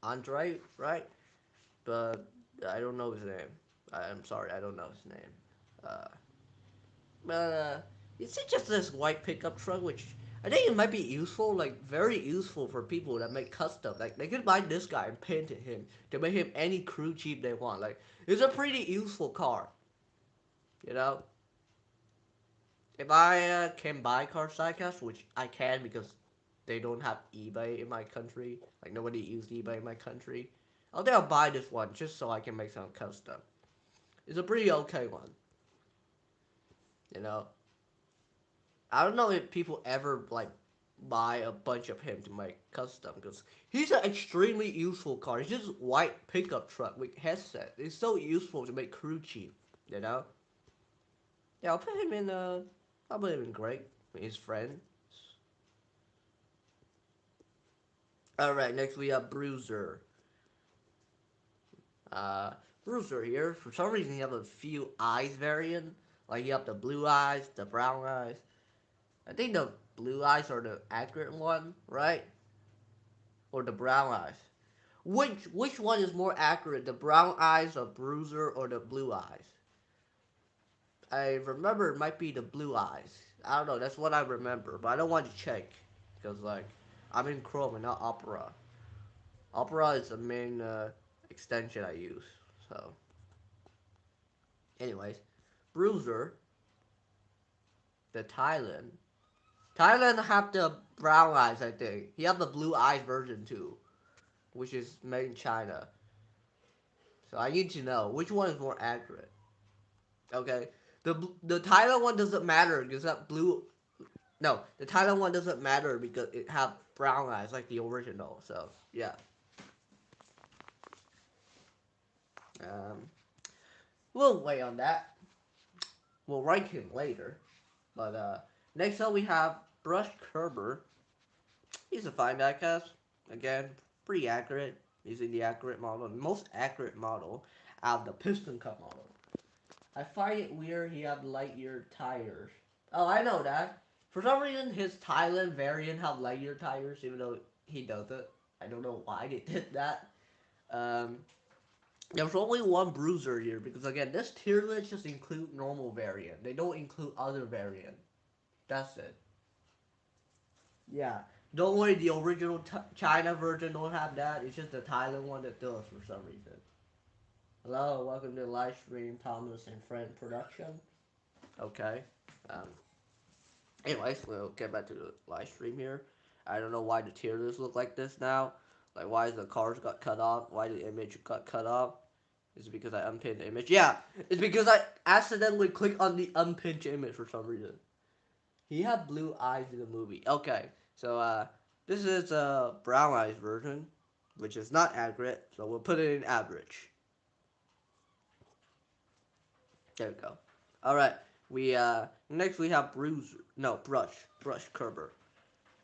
Andre, right? But I don't know his name. I'm sorry, I don't know his name. Uh, But it's just this white pickup truck, which I think it might be useful, like very useful for people that make custom. Like they could buy this guy and paint him to make him any crew chief they want. Like it's a pretty useful car, you know. If I can buy car sidecast, which I can because they don't have eBay in my country, like nobody uses eBay in my country, I think I'll buy this one just so I can make some custom. It's a pretty okay one, you know. I don't know if people ever like buy a bunch of him to make custom because he's an extremely useful car. It's just white pickup truck with headset. It's so useful to make crew chief, you know. Yeah, I'll put him in great with his friend. All right, next we have Bruiser. Uh, Bruiser here. For some reason, you have a few eyes variant. Like you have the blue eyes, the brown eyes. I think the blue eyes are the accurate one, right? Or the brown eyes. Which one is more accurate, the brown eyes of Bruiser or the blue eyes? I remember it might be the blue eyes. I don't know. That's what I remember, but I don't want to check because like I'm in Chrome and not Opera. Opera is the main extension I use. So, anyways, Bruiser, the Thailand. Thailand have the brown eyes, I think. He have the blue eyes version too, which is made in China. So I need to know which one is more accurate. Okay, the Thailand one doesn't matter because that blue. No, the Thailand one doesn't matter because it have brown eyes like the original. So yeah, um, we'll wait on that. We'll rank him later. But next up we have Brush Kerber. He's a fine diecast. Again, pretty accurate. Using the accurate model, the most accurate model out of the Piston Cup model. I find it weird he have Lightyear tires. Oh, I know that. For some reason, his Thailand variant have Lightyear tires, even though he doesn't. I don't know why they did that. Um, there's only one bruiser here because again, this tier list just include normal variant. They don't include other variant. That's it. Yeah. Don't worry, the original China version don't have that. It's just the Thailand one that does for some reason. Hello, welcome to the live stream, Thomas and Friend production. Okay. Um, Anyways, we'll get back to the live stream here. I don't know why the tier lists look like this now. Like, why the cars got cut off? Why the image got cut off? Is it because I unpinned the image? Yeah, it's because I accidentally clicked on the unpinned image for some reason. He had blue eyes in the movie. Okay, so this is a brown eyes version, which is not accurate. So we'll put it in average. There we go. All right. We next we have Brush Kerber.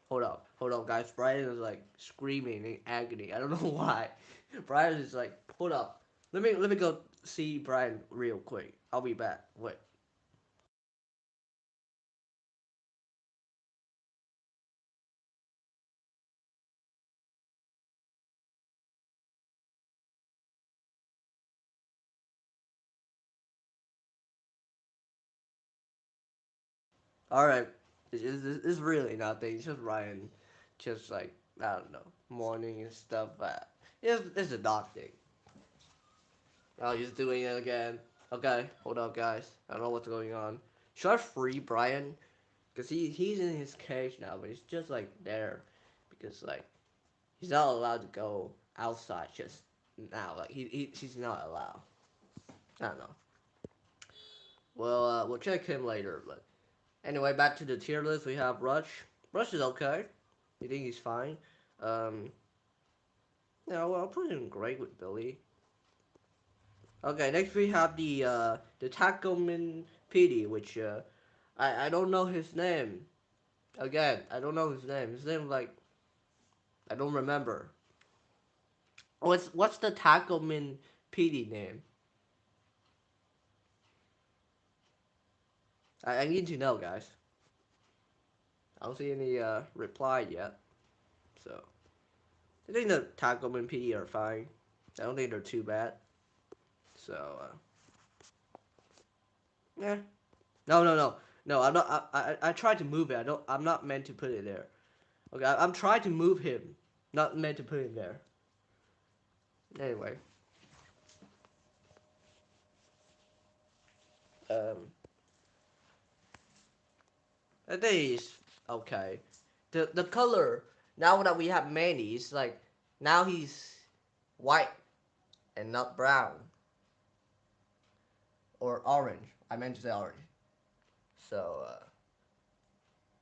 Hold up, guys. Brian is like screaming in agony. I don't know why. Brian is like, hold up. Let me go see Brian real quick. I'll be back. Wait. All right. It's really nothing. It's just Ryan, just like I don't know, mourning and stuff. But it's a dog thing. Oh, he's doing it again. Okay, hold up, guys. I don't know what's going on. Should I free Brian? Cause he's in his cage now, but he's just like there, because like he's not allowed to go outside just now. Like he's not allowed. I don't know. We'll check him later. But anyway, back to the tier list. We have Rush. Rush is okay. You think he's fine? Um, yeah, well, I'll put him great with Billy. Okay, next we have the Tacoman PD, which I don't know his name. Again, I don't know his name. His name like I don't remember. What's the Tacoman PD name? I need to know, guys. I don't see any reply yet. So I think the Tacoman PD are fine. I don't think they're too bad. So yeah. No. I'm not. I tried to move it. I don't. I'm not meant to put it there. Okay, I'm trying to move him. Not meant to put him there. Anyway, um, I think he's okay. The color now that we have Manny, it's like now he's white and not brown or orange. I meant to say orange. So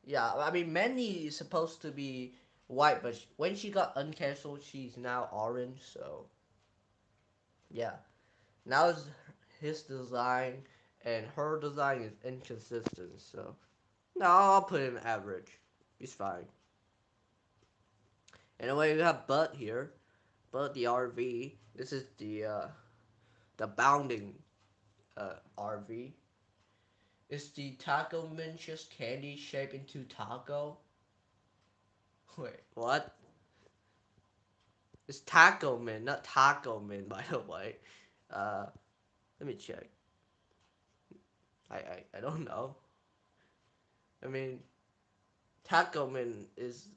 yeah, I mean Manny is supposed to be white, but when she got uncanceled, she's now orange. So yeah, now it's his design and her design is inconsistent. So no, I'll put him average. He's fine. Anyway, we have Bud here. Bud the RV. This is the bounding RV. Is the taco mint just candy shaped into taco? Wait, what? It's taco mint, not taco mint, by the way. Uh, Let me check. I don't know. I mean, taco mint is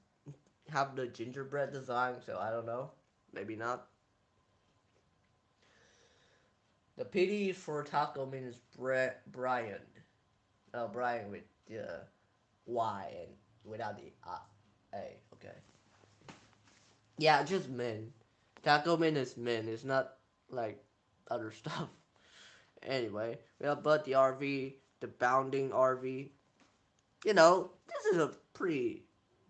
have the gingerbread design, so I don't know. Maybe not. The PD for taco mint is Brian. Oh, Brian with the Y and without the A. Okay. Yeah, just men. Taco men is men. It's not like other stuff. Anyway, we have Bud the RV, the bounding RV. This is a pretty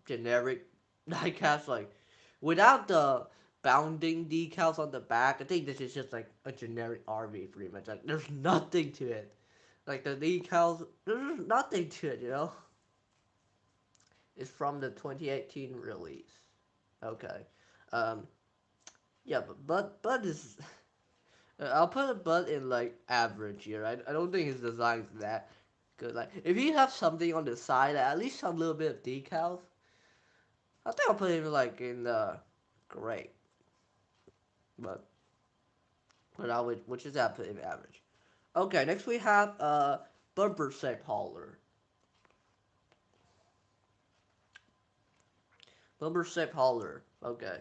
generic diecast. Like, without the bounding decals on the back, I think this is just like a generic RV pretty much. Like, there's nothing to it. Like, the decals, there's nothing to it, It's from the 2018 release. Okay. Um, yeah, but Bud is. I'll put a Bud in like average here. I don't think his design's that good. Like, if he have something on the side, at least some little bit of decals, I think I'll put him like in great. But I would, which is that put him average. Okay, next we have bumper shape hauler. Bumper shape hauler. Okay,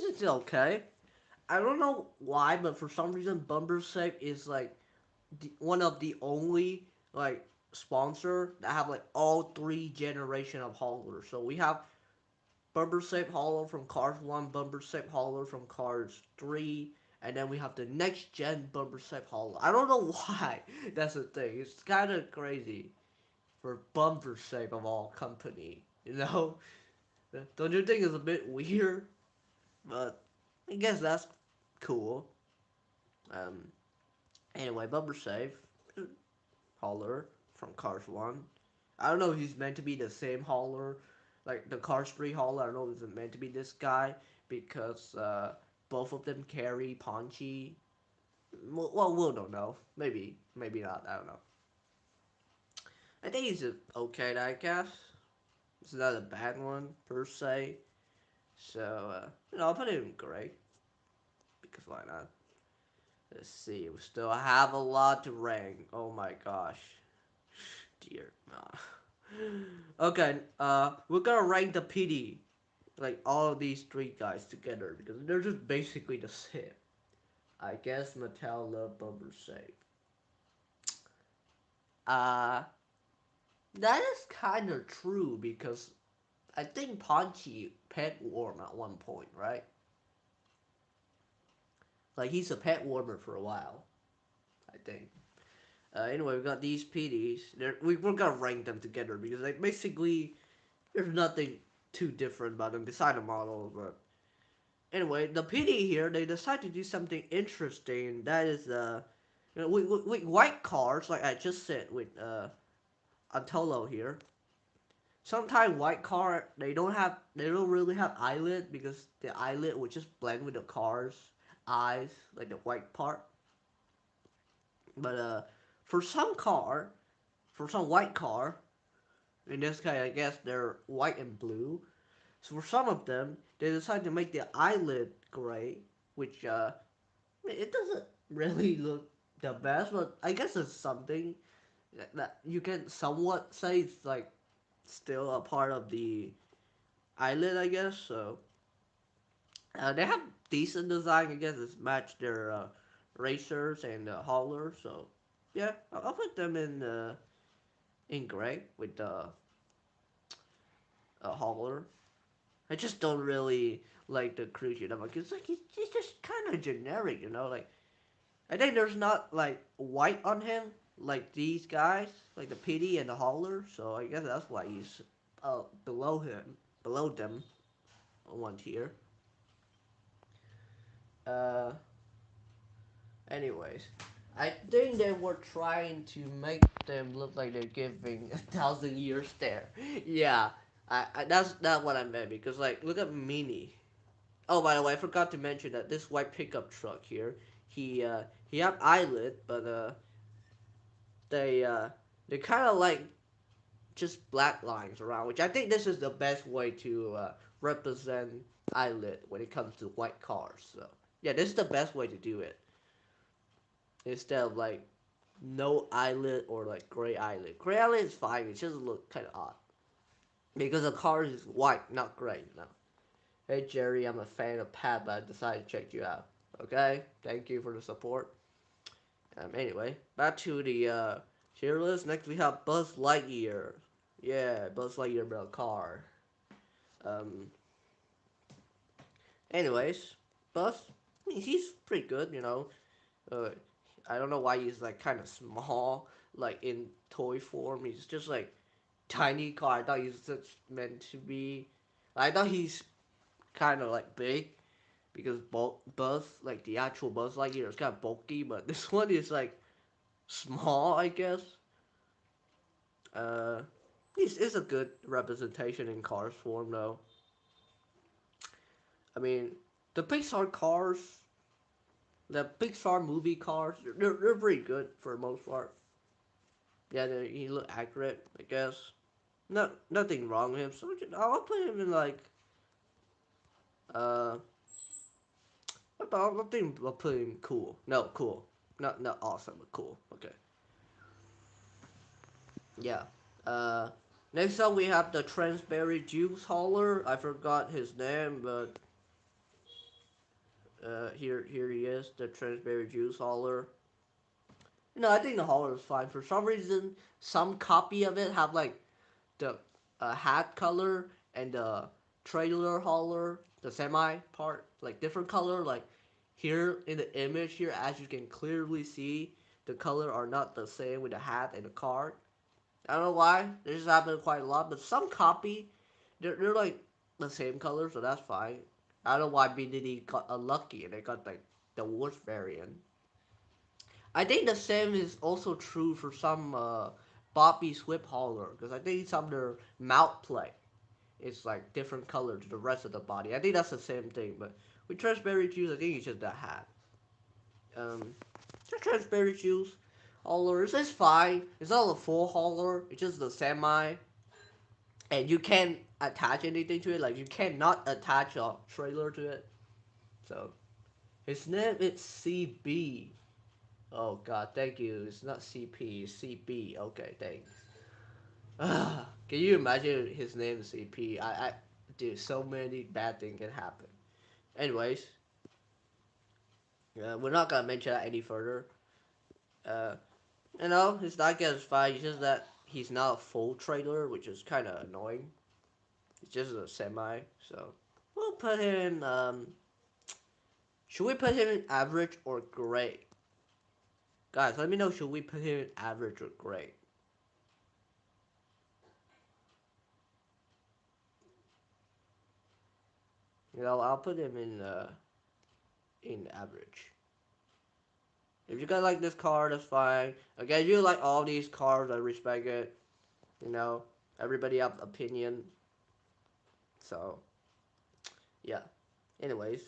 this is okay. I don't know why, but for some reason, bumper shape is like one of the only like sponsor that have like all three generation of haulers. So we have bumper shape hauler from Cars 1, bumper shape hauler from Cars 3, and then we have the next gen bumper shape hauler. I don't know why that's the thing. It's kind of crazy for bumper shape of all company. Don't you think it's a bit weird? But I guess that's cool. Um, anyway, bumper shape hauler from Cars 1. I don't know if he's meant to be the same hauler, like the Cars 3 hauler. I don't know if it's meant to be this guy because both of them carry Ponchi. Well, we don't know. Maybe not. I don't know. I think he's a okay diecast. It's not a bad one per se. So I'll put him in gray because why not? Let's see. We still have a lot to rank. Oh my gosh, dear. Okay, we're gonna rank the PD, like all of these three guys together because they're just basically the same. I guess Mattel love Bumper Shape. Uh, that is kind of true because I think Ponchi pet warm at one point, right? Like he's a pet warmer for a while, I think. Anyway, we got these PDs. We're gonna rank them together because like basically there's nothing too different about them beside the model, but anyway, the PD here, they decide to do something interesting. That is, with white cars, like I just said with Antolo here. Sometimes white car they don't really have eyelid because the eyelid would just blend with the car's eyes, like the white part. But for some car, for some white car, in this case I guess they're white and blue. So for some of them, they decide to make the eyelid gray, which it doesn't really look the best, but I guess it's something that you can somewhat say it's like still a part of the eyelid, I guess. So they have decent design. I guess it's match their racers and haulers. So yeah, I'll put them in gray with the hauler. I just don't really like the cruiser that much. It's like it's just kind of generic. Like I think there's not like white on him like these guys, like the PD and the hauler. So I guess that's why he's below him, below them, one tier. Uh, anyways, I think they were trying to make them look like they're giving 1,000 years stare. Yeah, that's not what I meant because like look at Mini. Oh, by the way, I forgot to mention that this white pickup truck here, he have eyelid, but they uh they kind of like just black lines around, which I think this is the best way to represent eyelid when it comes to white cars. So yeah, this is the best way to do it instead of like no eyelid or like gray eyelid. Gray eyelid is fine; it just look kind of odd because the car is white, not gray. Hey Jerry, I'm a fan of Pat, but I decided to check you out. Okay, thank you for the support. Anyway, back to the tier list. Next we have Buzz Lightyear. Yeah, Buzz Lightyear built car. Um. Anyways, Buzz, he's pretty good. Uh, I don't know why he's like kind of small, like in toy form. He's just like tiny car. I thought he was just meant to be. I thought he's kind of like big because Buzz, like the actual Buzz Lightyear, is kind of bulky, but this one is like small, I guess. Uh, it's a good representation in Cars form, though. I mean, the Pixar cars, the Pixar movie cars, they're pretty good for the most part. Yeah, he look accurate, I guess. Nothing wrong with him. So I'll put him in like uh. I think I'll put him cool. No, cool. Not awesome, but cool. Okay. Yeah. Uh. Next up, we have the Transberry Juice Hauler. I forgot his name, but here he is, the Transberry Juice Hauler. I think the hauler is fine. For some reason, some copy of it have like the hat color and the trailer hauler, the semi part, like different color. Like here in the image here, as you can clearly see, the color are not the same with the hat and the car. I don't know why. This just happened quite a lot, but some copy, they're like the same color, so that's fine. I don't know why BDD got unlucky and they got like the worst variant. I think the same is also true for some Bobby Swift hauler because I think some of their mouth plate is like different color to the rest of the body. I think that's the same thing, but with Transberry Juice, I think it's just the hat. Um, the Transberry Juice hauler is fine. It's not a full hauler. It's just the semi, and you can't attach anything to it. Like you cannot attach a trailer to it. So his name is CB. Oh God, thank you. It's not CP, it's CB. Okay, thanks. Can you imagine his name is CP? Dude, so many bad things can happen. Anyways, we're not gonna mention that any further. Uh, his diecast is fine. It's just that he's not a full trailer, which is kind of annoying. It's just a semi, so we'll put him in. Should we put him in average or great? Guys, let me know. Should we put him in average or great? I'll put him in average. If you guys like this car, that's fine. Again, you like all these cars, I respect it. You know, everybody have opinion. So, yeah. Anyways,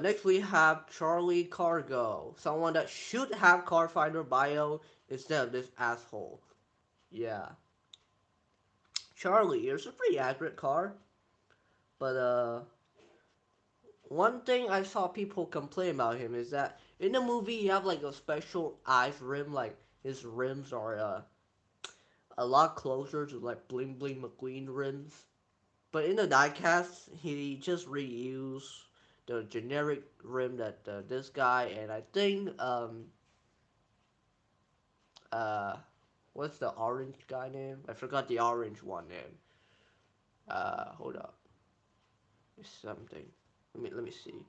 next we have Charlie Cargo, someone that should have Car Finder bio instead of this asshole. Yeah, Charlie, it's a pretty accurate car, but one thing I saw people complain about him is that in the movie you have like a special eyes rim, like his rims are a lot closer to like Bling Bling McQueen rims. But in the diecast, he just reused the generic rim that this guy and I think uh what's the orange guy name? I forgot the orange one name. Hold up, it's something. Let me see.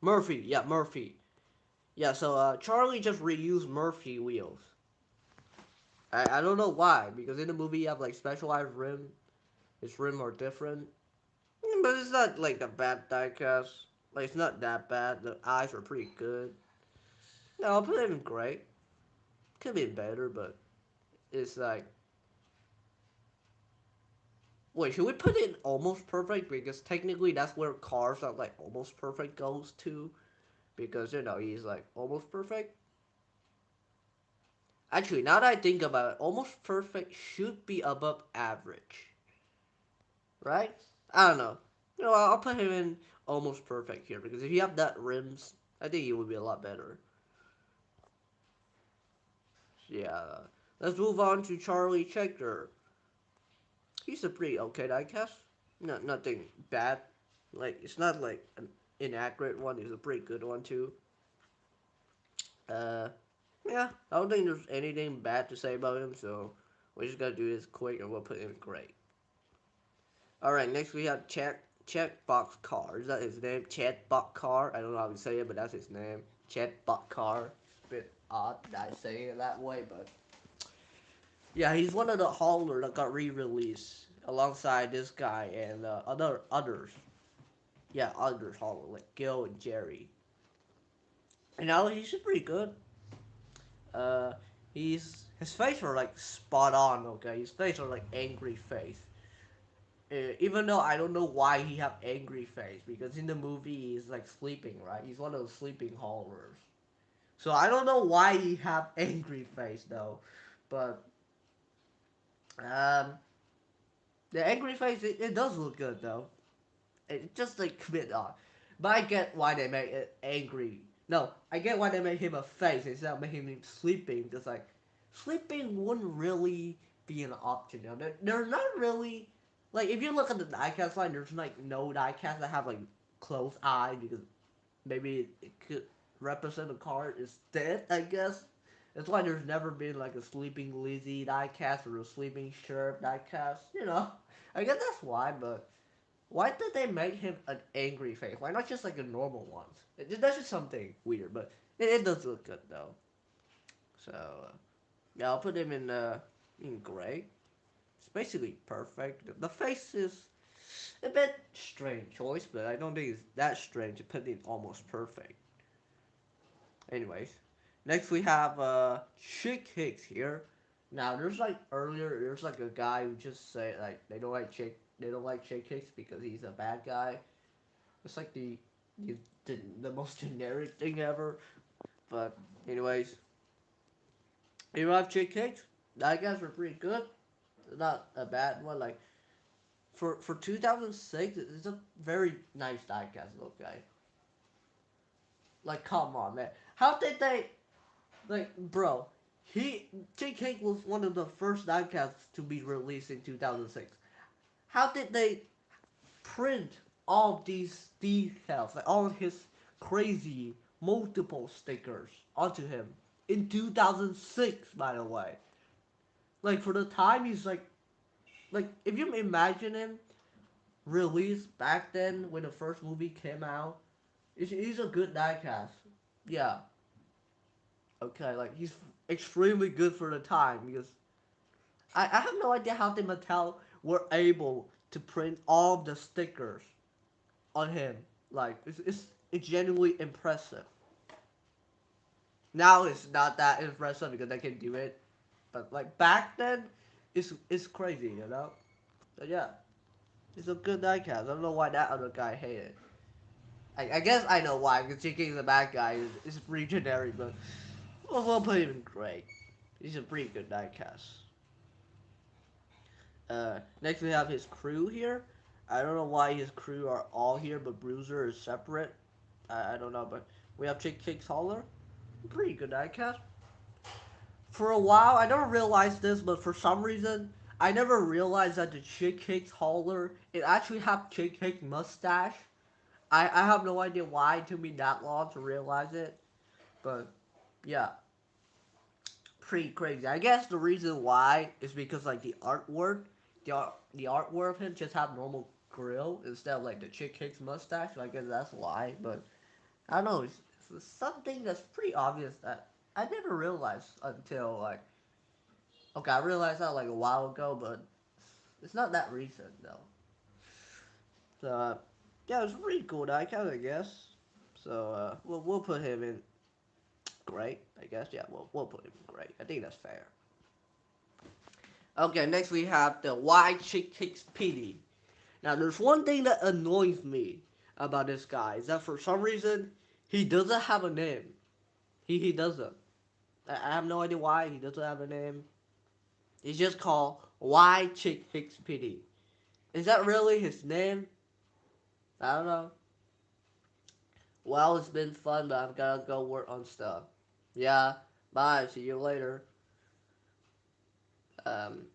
Murphy, yeah, Murphy. Yeah, so Charlie just reused Murphy wheels. I don't know why, because in the movie you have like specialized rim. His rim are different. But it's not like the bad diecast. Like it's not that bad. The eyes are pretty good. No, I'll put it in great. Could be better, but it's like wait, should we put it in almost perfect? Because technically that's where cars are like almost perfect goes to. Because he's like almost perfect. Actually, now that I think about it, almost perfect should be above average. Right? I don't know. I'll put him in almost perfect here because if you have that rims, I think he would be a lot better. Yeah. Let's move on to Charlie Checker. He's a pretty okay diecast. Nothing bad. Like it's not like an inaccurate one. It's a pretty good one too. Uh, yeah. I don't think there's anything bad to say about him. So we're just gonna do this quick and we'll put him great. All right. Next we have Chatbox Car. Is that his name? Chatbox Car. I don't know how to say it, but that's his name. Chatbox Car. bit odd that I say it that way, but yeah, he's one of the haulers that got re-released alongside this guy and others. Yeah, others hauler like Gil and Jerry. And now he's pretty good. Uh, his face are like spot on. Okay, his face are like angry face. Even though I don't know why he have angry face because in the movie he's like sleeping, right? He's one of those sleeping haulers. So I don't know why he have angry face though, but um, the angry face it does look good though. It just like a bit odd, but I get why they made it angry. No, I get why they made him a face instead of making him sleeping. Just like sleeping wouldn't really be an option. You know? They're not really like if you look at the diecast line, there's like no diecast that have like closed eye because maybe it could represent a card is dead, I guess. That's why there's never been like a sleeping Lizzie diecast or a sleeping Sheriff diecast. You know, I guess that's why. But why did they make him an angry face? Why not just like a normal one? That's just something weird, but it does look good though. So yeah, I'll put him in gray. It's basically perfect. The face is a bit strange choice, but I don't think it's that strange to put it almost perfect. Anyways, next we have Chick Hicks here. Now there's like earlier there's like a guy who just said like they don't like Chick Hicks because he's a bad guy. It's like the most generic thing ever. But anyways, here we have Chick Hicks. That guys were pretty good. Not a bad one. Like for 2006, it's a very nice diecast look, guy. Like come on, man. How did they like, bro? He Chick was one of the first diecasts to be released in 2006. How did they print all these details, like all of his crazy multiple stickers onto him in 2006? By the way, like for the time, he's like if you imagine him released back then when the first movie came out, he's a good diecast. Yeah, okay, like he's extremely good for the time because I have no idea how the Mattel were able to print all the stickers on him. Like it's genuinely impressive. Now it's not that impressive because they can do it, but like back then, it's crazy, you know. So yeah, it's a good diecast. I don't know why that other guy hated. I guess I know why because is a bad guy is pretty generic, but we'll put him in great. He's a pretty good diecast. Next we have his crew here. I don't know why his crew are all here, but Bruiser is separate. I don't know, but we have Chick Kicks Holler. Pretty good diecast. For a while, I never realized this, but for some reason, I never realized that the Chick Kicks Holler, it actually have Chick Kicks mustache. I have no idea why it took me that long to realize it, but yeah, pretty crazy. I guess the reason why is because like the artwork of him just have normal grill instead of like the Chick Kicks mustache. So I guess that's why. But I don't know. It's something that's pretty obvious that I never realized until like okay, I realized that like a while ago, but it's not that recent though. So yeah, it's pretty cool diecast, I guess. So we'll put him in great, I guess. Yeah, we'll put him in great. I think that's fair. Okay, next we have the Why Chick Kicks Pity. Now, there's one thing that annoys me about this guy is that for some reason he doesn't have a name. He doesn't. I have no idea why he doesn't have a name. He's just called Why Chick Kicks Pity. Is that really his name? I don't know. Well, it's been fun, but I've gotta go work on stuff. Yeah, bye. See you later. Um,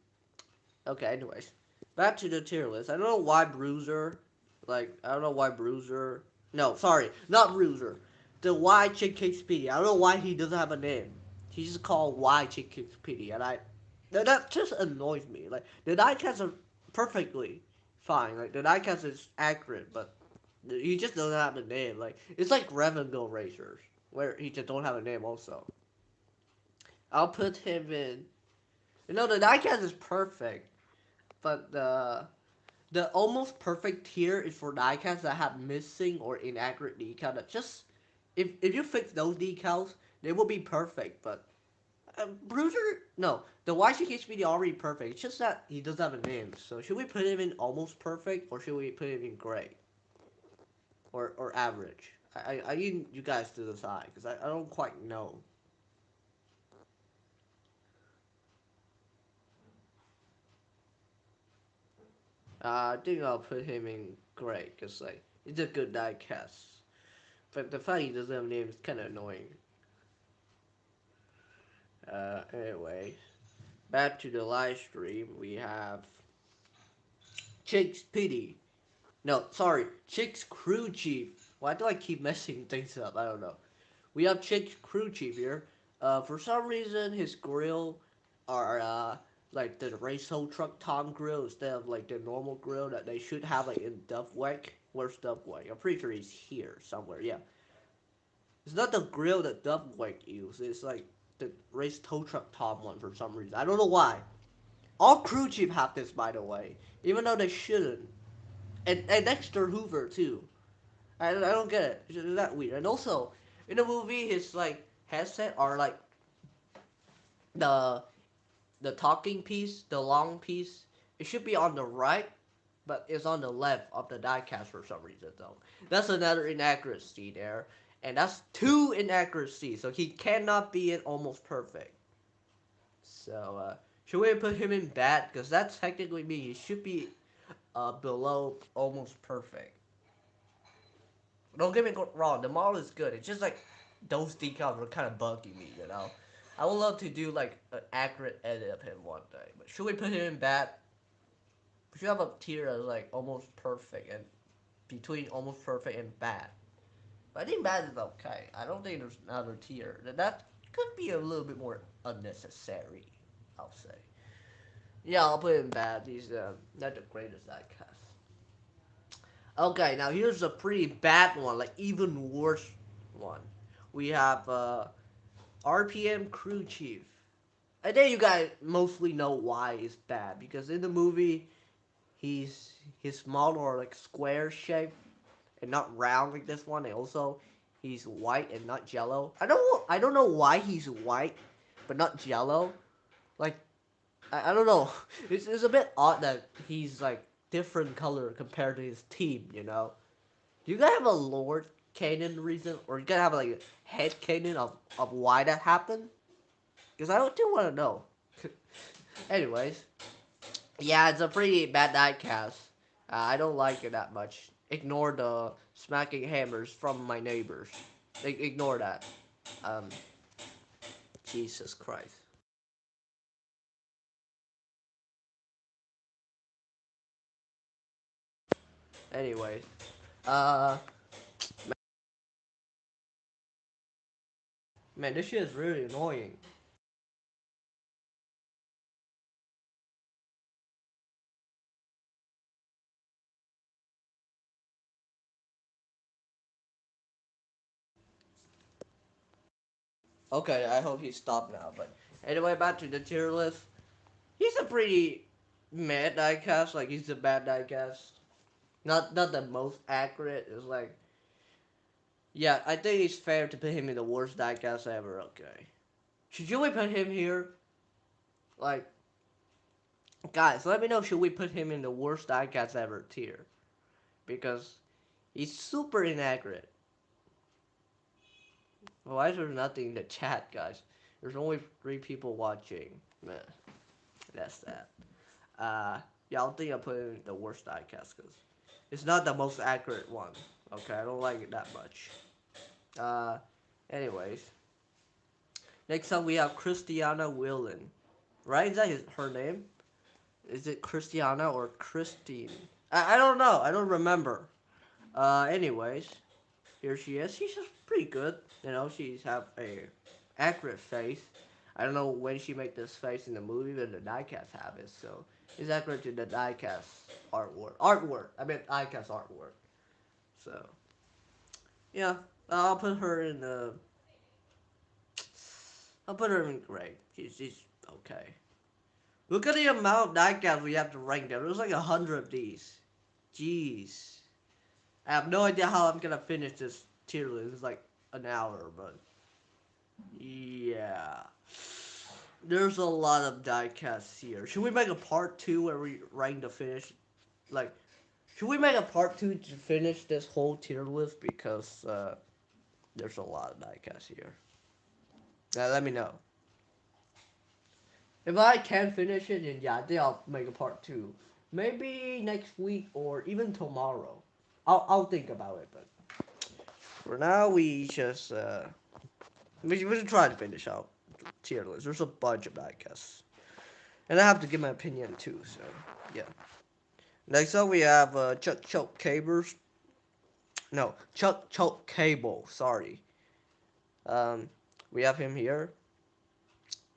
Okay, anyways. Back to the tier list. I don't know why Bruiser, like, I don't know why Bruiser. No, sorry, not Bruiser. The Y Chick Kicks Petey. I don't know why he doesn't have a name. He's just called Y Chick Kicks Petey. And that just annoys me. Like, the diecast are perfectly fine. Like, the diecast is accurate, but he just doesn't have a name. Like, it's like Revenville Racers, where he just don't have a name also. I'll put him in. You know, the diecast is perfect, but the almost perfect tier is for diecasts that have missing or inaccurate decal. That just if you fix those decals, they will be perfect. But Bruiser, no, the YCHBD already perfect. It's just that he doesn't have a name. So should we put him in almost perfect or should we put him in great or average? I need you guys to decide because I don't quite know. I think I'll put him in great because like it's a good diecast. But the fact he doesn't have a name is kind of annoying. Anyway, back to the live stream. We have Chicks Pity. No, sorry, Chicks Crew Chief. Why do I keep messing things up? I don't know. We have Chicks Crew Chief here. For some reason, his grill are like the race tow truck Tom grill instead of like the normal grill that they should have like in Duffwick. Where's Duffwick? I'm pretty sure he's here somewhere. Yeah, it's not the grill that Duffwick uses. It's like the race tow truck Tom one for some reason. I don't know why. All crew chief have this, by the way, even though they shouldn't. And Dexter Hoover too. I don't get it. It's that weird. And also, in the movie, his like headset are like the the talking piece, the long piece. It should be on the right, but it's on the left of the diecast for some reason though. That's another inaccuracy there, and that's two inaccuracies. So he cannot be in almost perfect. So should we put him in bad? Because that's technically me. He should be below almost perfect. Don't get me wrong, the model is good. It's just like those decals are kind of bugging me, you know. I would love to do like an accurate edit of him one day, but should we put him in bad? We should have a tier that's like almost perfect and between almost perfect and bad. But I think bad is okay. I don't think there's another tier that could be a little bit more unnecessary. I'll say. Yeah, I'll put him bad. He's not the greatest diecast. Okay, now here's a pretty bad one, like even worse one. We have RPM Crew Chief. I think you guys mostly know why it's bad because in the movie, he's his model are like square shaped and not round like this one. And also, he's white and not yellow. I don't know why he's white but not yellow. Like I don't know. It's a bit odd that he's like different color compared to his team. You know. Do you guys have a Lord Canon reason, or you guys have like a head canon of why that happened? Because I do want to know. Anyways, yeah, it's a pretty bad diecast. I don't like it that much. Ignore the smacking hammers from my neighbors. Ignore that. Um, Jesus Christ. Anyways, uh, man, this shit is really annoying. Okay, I hope he stopped now. But anyway, back to the tier list. He's a pretty mad diecast. Like he's a bad diecast. Not the most accurate. It's like yeah, I think it's fair to put him in the worst diecast ever. Okay, should we put him here? Like guys, let me know. Should we put him in the worst diecast ever tier? Because he's super inaccurate. Why is there nothing in the chat, guys? There's only 3 people watching. Man, that's that. Yeah, I don't think I put him in the worst diecast because it's not the most accurate one. Okay, I don't like it that much. Uh, anyways, next up we have Christiana Willen. Right? Is that her name? Is it Christiana or Christine? I don't know. I don't remember. Anyways, here she is. She's just pretty good. You know, she's have a accurate face. I don't know when she made this face in the movie, but the diecast have it, so it's accurate to the diecast artwork. Artwork. I mean diecast artwork. So yeah, I'll put her in the. I'll put her in gray. She's okay. Look at the amount of diecast we have to rank there. There's like 100 of these. Jeez. I have no idea how I'm gonna finish this tier list. It's like an hour, but yeah. There's a lot of diecasts here. Should we make a part two where we rank the finish? Like, should we make a part two to finish this whole tier list? Because there's a lot of diecasts here. Let me know. If I can finish it, then yeah, I think I'll make a part two. Maybe next week or even tomorrow. I'll think about it, but for now we just we should try to finish out tier list. There's a bunch of that, I guess, and I have to give my opinion too. So yeah. Next up we have Chuck Chuck Cables. No, Chuck Chuck Cable. Sorry. Um, we have him here.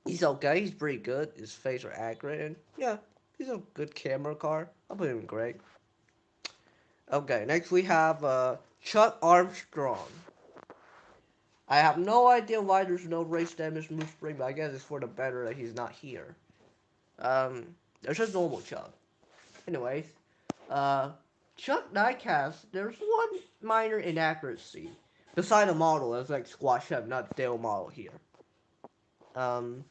He's okay. He's pretty good. His face are accurate, and yeah, he's a good camera car. I'll put him in great. Okay, next we have Chuck Armstrong. I have no idea why there's no race damage move spring, but I guess it's for the better that he's not here. There's just normal Chuck. Anyways, uh, Chuck Diecast, there's one minor inaccuracy. Beside the model, it's like Squash Up, not Dale model here. Um,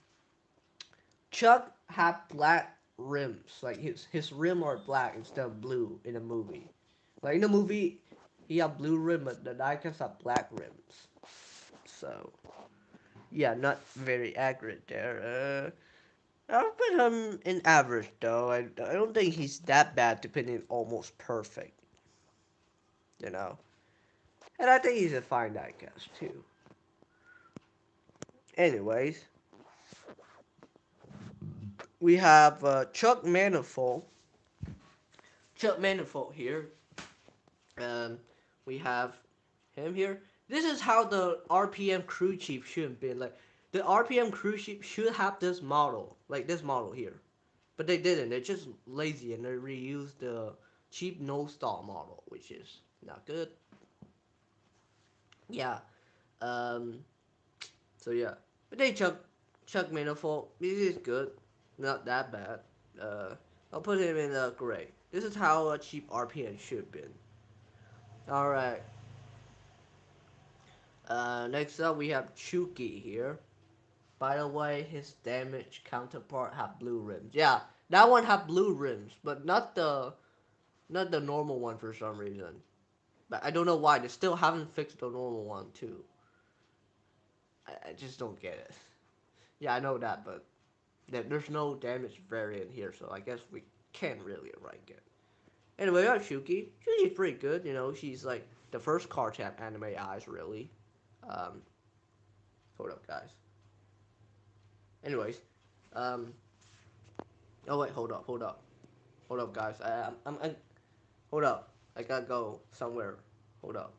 Chuck had black rims, like his rim are black instead of blue in the movie. Like in the movie, he had blue rim, but the diecast have black rims. So yeah, not very accurate there. I'll put him in average though. I don't think he's that bad to put in almost perfect. You know, and I think he's a fine diecast too. Anyways, we have Chuck Manifold. Chuck Manifold here. Um, we have him here. This is how the RPM crew chief should be. Like the RPM crew chief should have this model, like this model here, but they didn't. They're just lazy and they reused the cheap no stall model, which is not good. Yeah. Um. So yeah, but they Chuck Manifold. This is good, not that bad. Uh, I'll put him in gray. This is how a cheap RPM should be. All right. Next up we have Chuki here. By the way, his damage counterpart have blue rims. Yeah, that one have blue rims, but not the normal one for some reason. But I don't know why. They still haven't fixed the normal one too. I just don't get it. Yeah, I know that, but there's no damage variant here, so I guess we can't really rank it. Anyway, we have Shuki. Shuki's pretty good. You know, she's like the first card to have anime eyes, really. Um, hold up, guys. Anyways, um, oh wait, hold up, guys. I'm hold up. I gotta go somewhere. Hold up.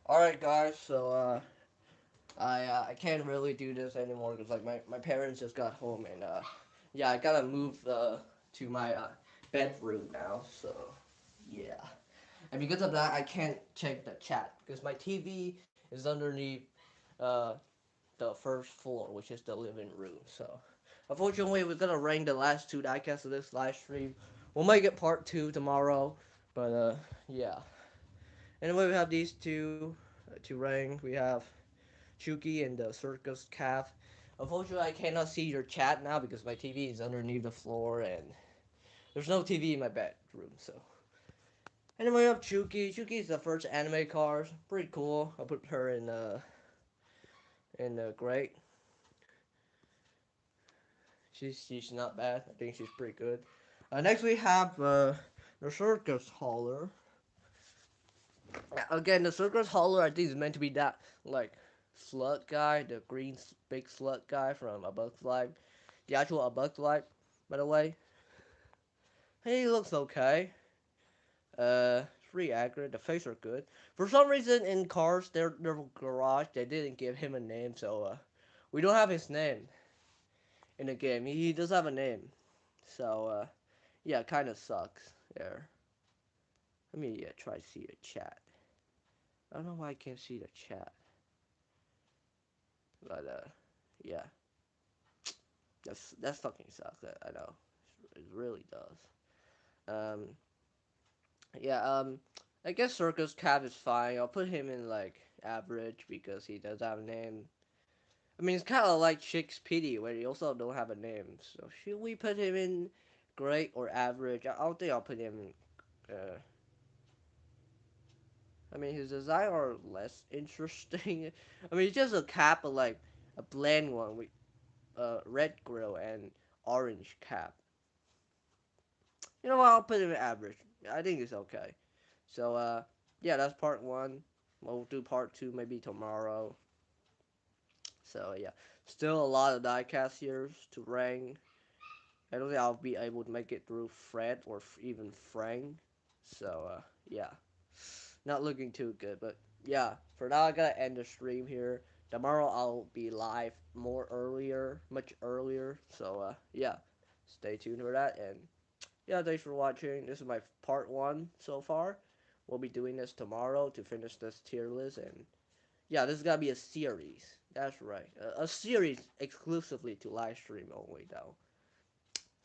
All right, guys. So I can't really do this anymore because like my parents just got home and yeah, I gotta move to my bedroom now. So yeah, and because of that, I can't check the chat because my TV is underneath uh the first floor, which is the living room. So unfortunately, we're gonna rank the last two diecasts of this live stream. We'll make it part two tomorrow, but yeah. Anyway, we have these two to rank. We have Chuki and the circus calf. Unfortunately, I cannot see your chat now because my TV is underneath the floor and there's no TV in my bedroom. So anyway, we have Chuki. Chuki is the first anime card. Pretty cool. I'll put her in great. She's not bad. I think she's pretty good. Next we have the circus hauler. Again, the circus hauler I think is meant to be that like slut guy, the green big slut guy from A Bug's Life. The actual A Bug's Life, by the way. He looks okay. It's pretty accurate. The face are good. For some reason, in Cars, their garage, they didn't give him a name, so we don't have his name in the game. He does have a name, so yeah, kind of sucks there. Let me try to see the chat. I don't know why I can't see the chat, but yeah, that fucking sucks. I know, it really does. Um, yeah, I guess Circus Cat is fine. I'll put him in like average because he does have a name. I mean, it's kind of like Chick's Pity, where he also don't have a name. So should we put him in great or average? I don't think I'll put him in. I mean, his design are less interesting. I mean, it's just a cap, but like a bland one with red grill and orange cap. You know what? I'll put him in average. I think it's okay. So yeah, that's part one. We'll do part two maybe tomorrow. So yeah, still a lot of diecast here to rank. I don't think I'll be able to make it through Fred or even Frank. So yeah, not looking too good. But yeah, for now I gotta end the stream here. Tomorrow I'll be live more earlier, much earlier. So yeah, stay tuned for that. And yeah, thanks for watching. This is my part one so far. We'll be doing this tomorrow to finish this tier list. And yeah, this is gonna be a series. That's right, a series exclusively to live stream only though.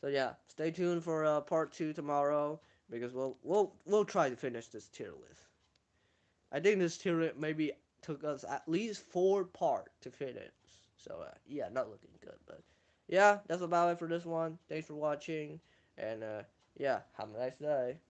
So yeah, stay tuned for part two tomorrow because we'll try to finish this tier list. I think this tier list maybe took us at least 4 parts to finish. So yeah, not looking good, but yeah, that's about it for this one. Thanks for watching, and yeah, have a nice day.